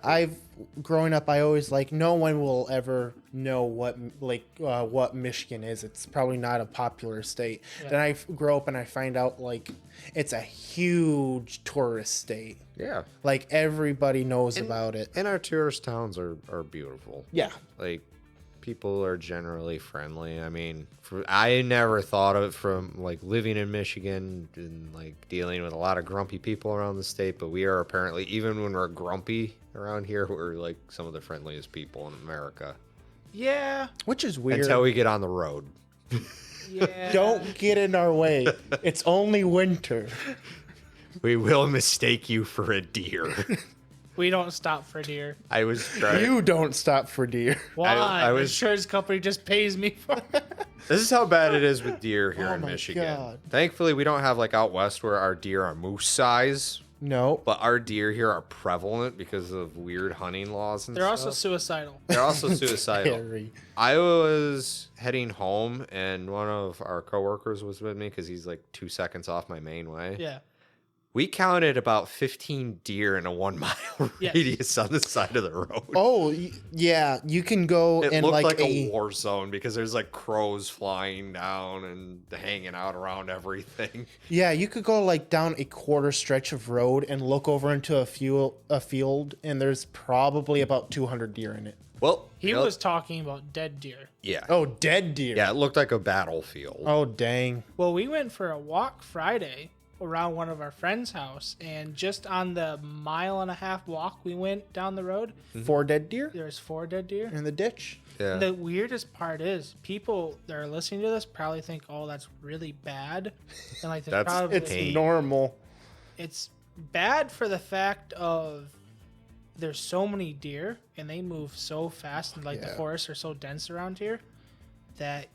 growing up, I always like no one will ever know what Michigan is. It's probably not a popular state. Yeah. Then I grow up and I find out like it's a huge tourist state. Yeah. Like everybody knows about it. And our tourist towns are beautiful. Yeah. Like, people are generally friendly. I mean, I never thought of it from like living in Michigan and like dealing with a lot of grumpy people around the state, but we are apparently, even when we're grumpy around here, we're like some of the friendliest people in America yeah, Which is weird. until we get on the road. yeah. Don't get in our way. It's only winter. We will mistake you for a deer. We don't stop for deer. I was trying. You don't stop for deer. Why? I was- Insurance company just pays me for it. This is how bad it is with deer here Oh in my Michigan. God. Thankfully, we don't have like out west where our deer are moose size, No. but our deer here are prevalent because of weird hunting laws and They're stuff. also suicidal. They're also suicidal. Scary. I was heading home, and one of our coworkers was with me because he's like 2 seconds off my main way. Yeah. We counted about 15 deer in a 1 mile Yes. radius on the side of the road. Oh, yeah. You can go It in looked like, like a war zone because there's like crows flying down and hanging out around everything. Yeah, you could go like down a quarter stretch of road and look over into a field, and there's probably about 200 deer in it. Well, He was talking about dead deer. yeah. Oh, dead deer. Yeah, it looked like a battlefield. Oh, dang. Well, we went for a walk Friday around one of our friends' house, and just on the 1.5 mile walk we went down the road, 4 dead deer there's 4 dead deer. in the ditch. Yeah. The weirdest part is people that are listening to this probably think, "Oh, that's really bad," and like there's That's- probably It's Hey. normal. it's bad for the fact of there's so many deer and they move so fast, and like the Yeah. forests are so dense around here that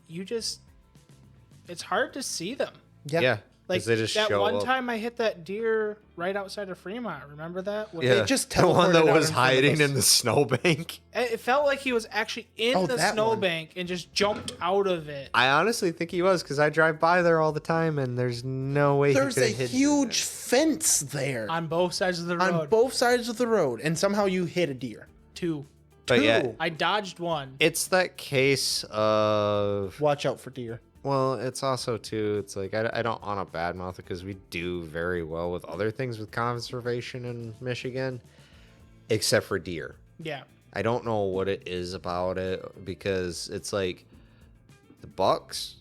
it's hard to see them. Yeah. Yeah. Like 'cause they just that show one up. time I hit that deer right outside of Fremont. Remember that? When Yeah. They just the one that teleported out was in front of hiding us. in the snowbank. It felt like he was actually in Oh, the that one. snowbank and just jumped out of it. I honestly think he was because I drive by there all the time and there's no way There's he a could have hidden in huge fence there On both sides of the road. on both sides of the road, and somehow you hit a deer. 2. But yeah, Two. I dodged one. it's that case of Watch out for deer. well, it's also too. It's like I don't want to badmouth it because we do very well with other things with conservation in Michigan, except for deer. Yeah. I don't know what it is about it because it's like the bucks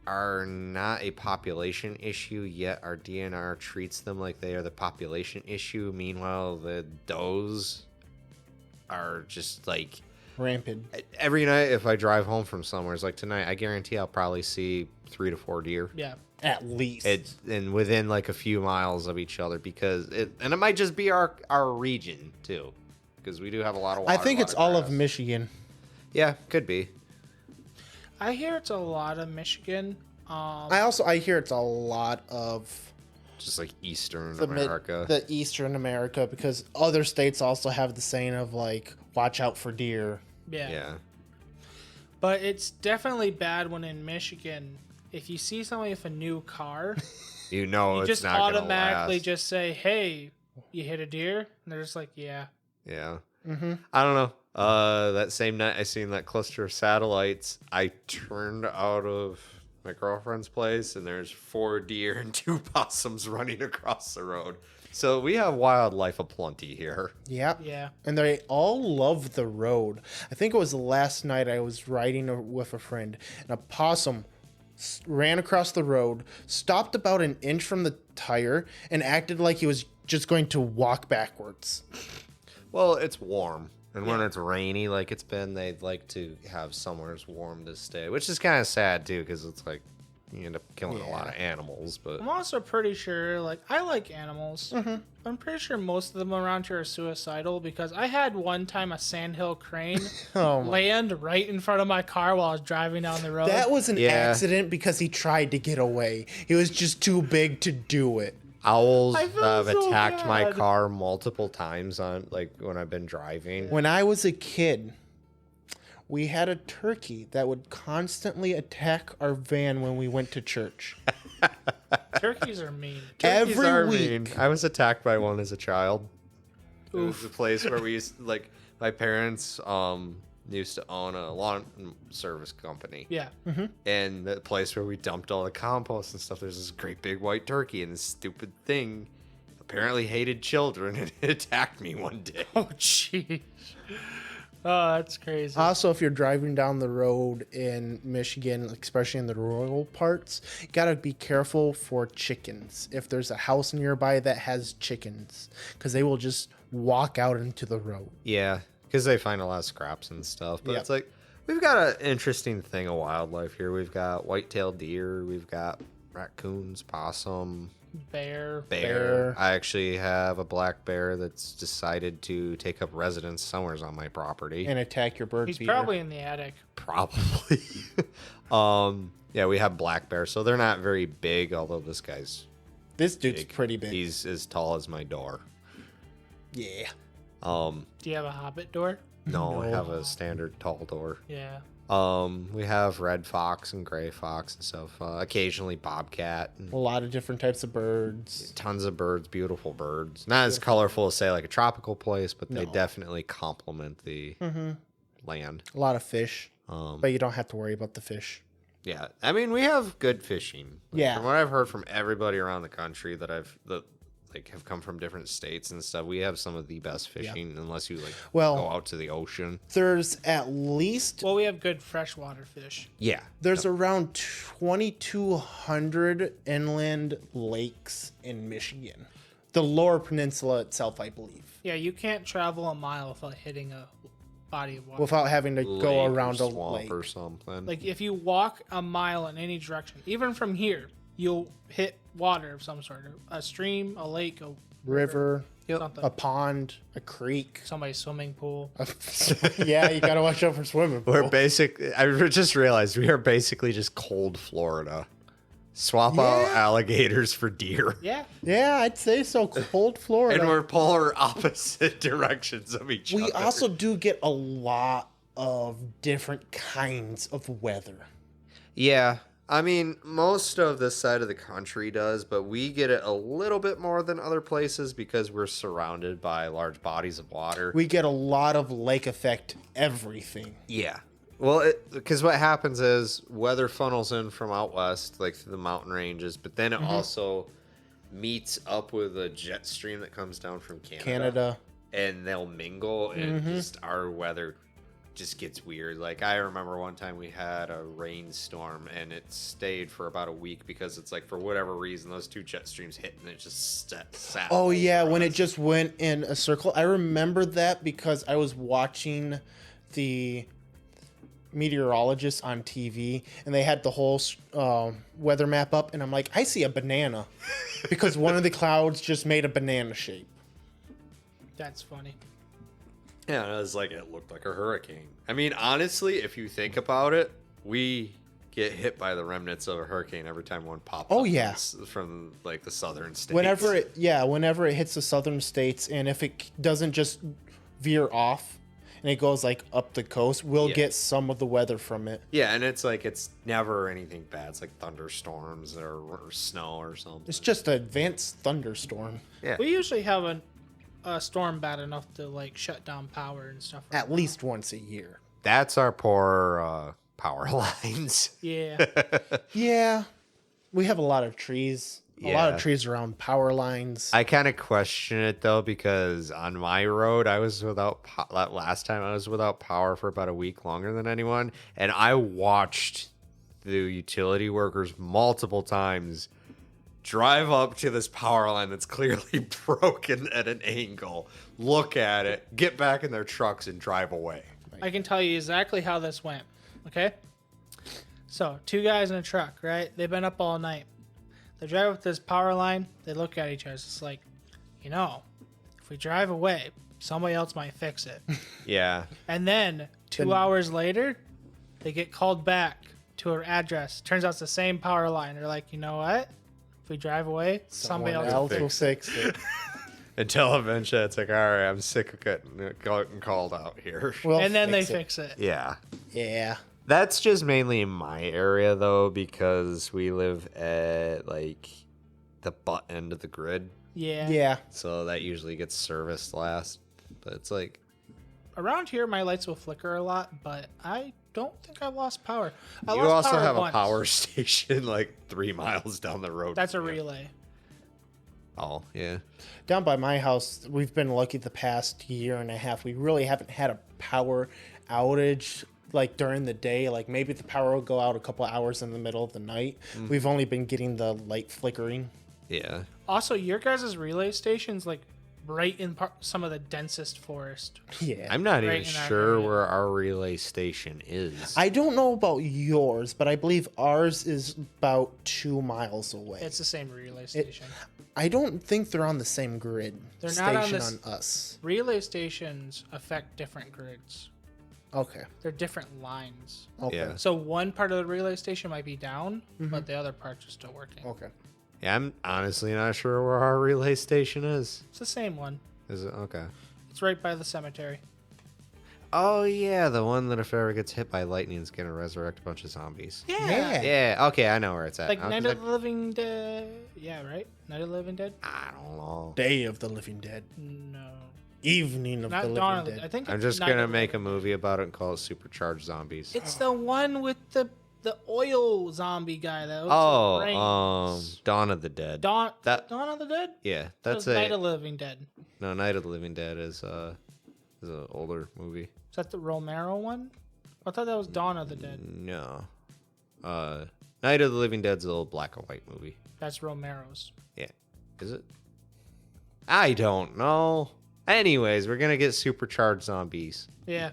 are not a population issue, yet our DNR treats them like they are the population issue. Meanwhile, the does are just like Rampant. every night if I drive home from somewhere, it's like tonight, I guarantee I'll probably see 3 to 4 deer. Yeah. At least. And within like a few miles of each other because it might just be our region too because we do have a lot of I water, think lot it's all of grass. Michigan. Yeah, could be. I hear it's a lot of Michigan. I hear it's a lot of Just like Eastern the America. the Eastern America, because other states also have the saying of like, watch out for deer. Yeah. Yeah. But it's definitely bad when in Michigan, if you see somebody with a new car, You know you it's just not gonna automatically last. just say, "Hey, you hit a deer," and they're just like, "Yeah." Yeah. Mm-hmm. I don't know. That same night I seen that cluster of satellites, I turned out of my girlfriend's place and there's 4 deer and 2 possums running across the road. So we have wildlife aplenty here. Yeah. Yeah. And they all love the road. I think it was the last night I was riding with a friend, and a possum ran across the road, stopped about an inch from the tire, and acted like he was just going to walk backwards. Well, it's warm. And when it's rainy like it's been, they'd like to have somewhere warm to stay, which is kind of sad too because it's like you end up killing a lot of animals. But I'm also pretty sure, like, I like animals. I'm pretty sure most of them around here are suicidal because I had one time a sandhill crane Oh my. land right in front of my car while I was driving down the road. That was an Yeah. accident because he tried to get away. He was just too big to do it. owls I feel have so attacked my bad. car multiple times on like when I've been driving. When I was a kid, we had a turkey that would constantly attack our van when we went to church. Turkeys are mean. Turkeys Every are week. mean. I was attacked by one as a child. It was Oof. a place where we used like my parents used to own a lawn service company. Yeah. And the place where we dumped all the compost and stuff, there's this great big white turkey, and this stupid thing apparently hated children and it attacked me one day. Oh, jeez. Oh, that's crazy. Also, if you're driving down the road in Michigan, especially in the rural parts, you gotta be careful for chickens. If there's a house nearby that has chickens, because they will just walk out into the road. Yeah, because they find a lot of scraps and stuff. But Yep. it's like, we've got an interesting thing of wildlife here. We've got white-tailed deer, we've got raccoons, possum, Bear. I actually have a black bear that's decided to take up residence somewhere on my property. And attack your bird He's feeder. probably in the attic. Probably. Yeah, we have black bears, so they're not very big, although this guy's This dude's big. pretty big. He's as tall as my door. Yeah. Do you have a hobbit door? No, I have a standard tall door. Yeah. We have red fox and gray fox and stuff. Occasionally bobcat. And A lot of different types of birds. tons of birds, beautiful birds. Not as colorful as, say, like a tropical place, but they No. definitely complement the land. A lot of fish. But you don't have to worry about the fish. Yeah, I mean, we have good fishing. Like, Yeah. From what I've heard from everybody around the country that have come from different states and stuff, we have some of the best fishing, unless you Well- go out to the ocean. There's at least Well, we have good freshwater fish. Yeah. there's around 2,200 inland lakes in Michigan. The lower peninsula itself, I believe, Yeah, you can't travel a mile without hitting a body of water. without having to go Lake or around a swamp lake. or something. Like if you walk a mile in any direction, even from here, you'll hit water of some sort. A stream, a lake, a River, something. a pond, a creek. Somebody's swimming pool. Yeah, you gotta watch out for swimming. We're pool. I just realized we are basically just cold Florida. Swap out Yeah. alligators for deer. Yeah. Yeah, I'd say so. Cold Florida. And we're polar opposite directions of each other. We also do get a lot of different kinds of weather. Yeah. I mean, most of this side of the country does, but we get it a little bit more than other places because we're surrounded by large bodies of water. We get a lot of lake effect everything. Yeah. Well, because what happens is weather funnels in from out west, like through the mountain ranges, but then it also meets up with a jet stream that comes down from Canada. And they'll mingle, and just our weather just gets weird. Like, I remember one time we had a rainstorm, and it stayed for about a week because it's like, for whatever reason, those two jet streams hit, and it just sat. Oh yeah, over when us. it just went in a circle. I remember that because I was watching the meteorologist on TV, and they had the whole weather map up, and I'm like, I see a banana because one of the clouds just made a banana shape. That's funny. Yeah, and it was like, it looked like a hurricane. I mean, honestly, if you think about it, we get hit by the remnants of a hurricane every time one pops Oh, up yeah. from like the southern states. Whenever it hits the southern states, and if it doesn't just veer off and it goes like up the coast, we'll Yeah. get some of the weather from it. Yeah, and it's like, it's never anything bad. It's like thunderstorms or snow or something. It's just an advanced thunderstorm. Yeah. We usually have a storm bad enough to like shut down power and stuff. At least once a year. That's our poor power lines. Yeah. Yeah. We have a lot of trees. A lot Yeah. of trees around power lines. I kind of question it though, because on my road, I was without last time I was without power for about a week longer than anyone, and I watched the utility workers multiple times drive up to this power line that's clearly broken at an angle, look at it, get back in their trucks, and drive away. I can tell you exactly how this went. Okay. So, two guys in a truck, right? They've been up all night. They drive up this power line. They look at each other. It's like, if we drive away, somebody else might fix it. Yeah. And then 2 hours later, they get called back to an address. Turns out it's the same power line. They're like, you know what? If we drive away, somebody Someone else. will fix it. Until eventually it's like, all right, I'm sick of getting called out here. We'll And then they fix fix it. Yeah. Yeah. That's just mainly in my area, though, because we live at, like, the butt end of the grid. Yeah. Yeah. So that usually gets serviced last. But it's like, Around here, my lights will flicker a lot, but I don't think I've lost power. I you lost also power have once. a power station, like, 3 miles down the road. That's a from you. relay. Oh, yeah. Down by my house, we've been lucky the past year and a half. We really haven't had a power outage like during the day. Like maybe the power will go out a couple hours in the middle of the night. We've only been getting the light flickering. Yeah. Also, your guys' relay station's like right in some of the densest forest. Yeah. I'm not Right even in our sure area. where our relay station is. I don't know about yours, but I believe ours is about 2 miles away. It's the same relay station. I don't think they're on the same grid. They're not on station this- on us. Relay stations affect different grids. Okay. They're different lines. Okay. Yeah. So one part of the relay station might be down, but the other parts are still working. Okay. Yeah, I'm honestly not sure where our relay station is. It's the same one. Is it? Okay. It's right by the cemetery. Oh, yeah, the one that if it ever gets hit by lightning is going to resurrect a bunch of zombies. Yeah. Yeah, okay, I know where it's at. Like I was Night like, of the Living Dead. Yeah, right? Night of the Living Dead? I don't know. Day of the Living Dead. No. Evening of Not the Dawn Living of the Dead. I think I'm it's just Night going to of the make a Living movie about it and call it Supercharged Zombies. Dead. It's the one with the oil zombie guy that looks like brains. Dawn of the Dead. Dawn that- Dawn of the Dead? Yeah, That's that's Night a... of the Living Dead. No, Night of the Living Dead is an older movie. Is that the Romero one? I thought that was Dawn of the Dead. No. Night of the Living Dead's a little black and white movie. That's Romero's. Yeah. Is it? I don't know. Anyways, we're going to get supercharged zombies. Yeah.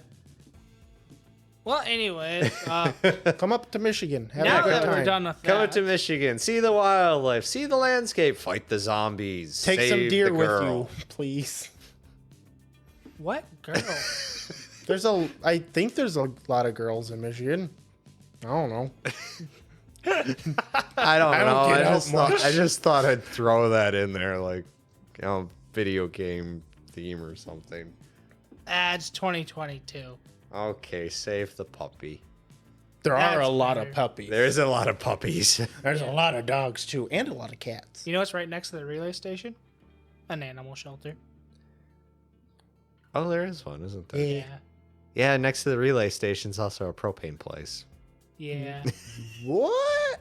Well, anyways, Come up to Michigan. Have now a good that we're time. done with Coming that, to Michigan. See the wildlife. See the landscape. Fight the zombies. Take some save deer the with girl. you, please. what girl? I think there's a lot of girls in Michigan. I don't know. I don't know. get out much. I just thought I'd throw that in there, like, video game theme or something. It's 2022. Okay, save the puppy. There are That's a lot better. of puppies. There's a lot of puppies. There's a lot of dogs too, and a lot of cats. You know what's right next to the relay station? An animal shelter. Oh, there is one, isn't there? Yeah. Yeah. Yeah, next to the relay station's also a propane place. Yeah. What?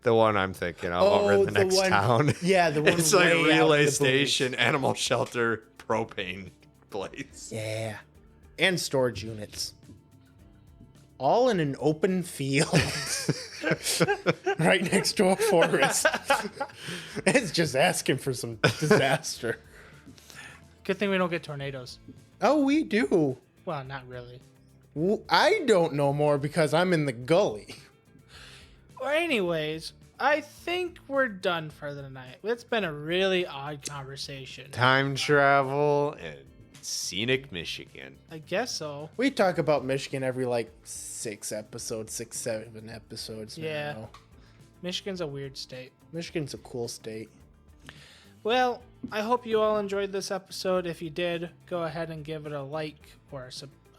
The one I'm thinking of over in the the next one- town. Yeah, the one It's like way out relay in the station, animal shelter, propane place. boonies. Yeah, and storage units, all in an open field, right next to a forest. It's just asking for some disaster. Good thing we don't get tornadoes. Oh, we do. Well, not really. I don't know more because I'm in the gully. Or anyways, I think we're done for the night. It's been a really odd conversation. Time travel and scenic Michigan. I guess so. We talk about Michigan every 6 episodes, 7 episodes. Yeah. Now. Michigan's a weird state. Michigan's a cool state. Well, I hope you all enjoyed this episode. If you did, go ahead and give it a like or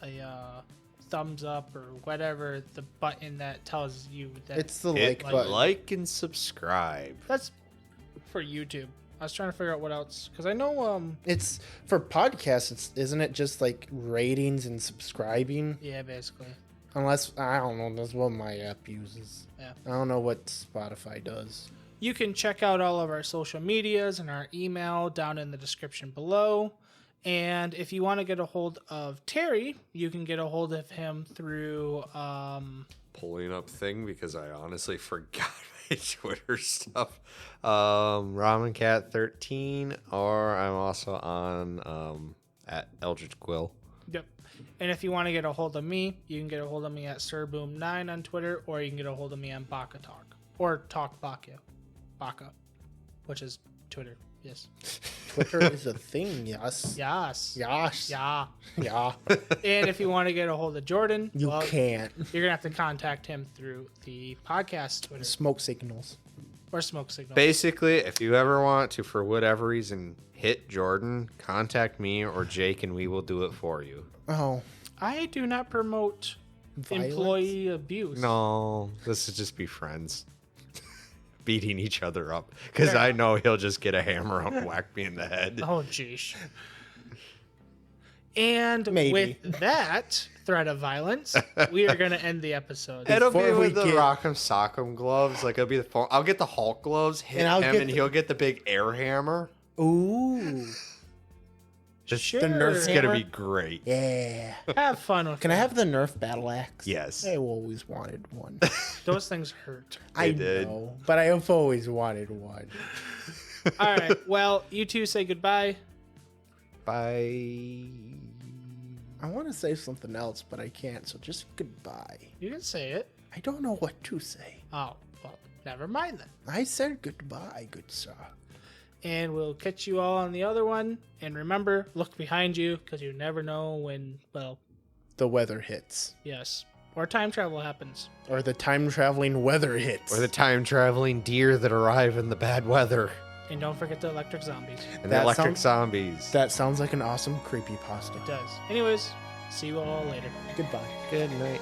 a thumbs up or whatever the button that tells you that It's the Hit like button. like and subscribe. that's for YouTube. I was trying to figure out what else because I know It's for podcasts. Isn't it just like ratings and subscribing? yeah, basically. Unless I don't know. That's what my app uses. Yeah. I don't know what Spotify does. You can check out all of our social medias and our email down in the description below. And if you want to get a hold of Terry, you can get a hold of him through Pulling up thing because I honestly forgot my Twitter stuff. RamenCat13, or I'm also on at Eldritch Quill. Yep. And if you want to get a hold of me, you can get a hold of me at SirBoom9 on Twitter, or you can get a hold of me on Baka Talk or Talk Baka, which is Twitter. Yes. Twitter is a thing. Yes. Yes. Yes. Yeah. Yeah. And if you want to get a hold of Jordan, You well, can't. you're gonna have to contact him through the podcast Twitter Smoke signals. or Smoke Signal. Basically, if you ever want to, for whatever reason, hit Jordan, contact me or Jake, and we will do it for you. Oh. I do not promote Violence? employee abuse. No, this would just be friends beating each other up because I know he'll just get a hammer and whack me in the head. Oh, jeez. And Maybe. with that threat of violence, we are going to end the episode. It'll be Before we with the get- Rock'em Sock'em gloves. Like it'll be the phone. I'll get the Hulk gloves, hit And I'll him, get and the- he'll get the big air hammer. Ooh. Just Sure. The Nerf it's gonna hammer? be great. Yeah. Have fun with Can I have the Nerf battle axe? Yes. I've always wanted one. those things hurt. I did. know, but I have always wanted one. All right. Well, you two say goodbye. Bye. I want to say something else, but I can't, so just goodbye. You can say it. I don't know what to say. Oh, well, never mind then. I said goodbye, good sir. And we'll catch you all on the other one. And remember, look behind you, because you never know when, well, The weather hits. yes, or time travel happens. Or the time-traveling weather hits. Or the time-traveling deer that arrive in the bad weather. And don't forget the electric zombies. And the That electric sounds- zombies. That sounds like an awesome creepypasta. It does. Anyways, see you all later. Goodbye. Good night.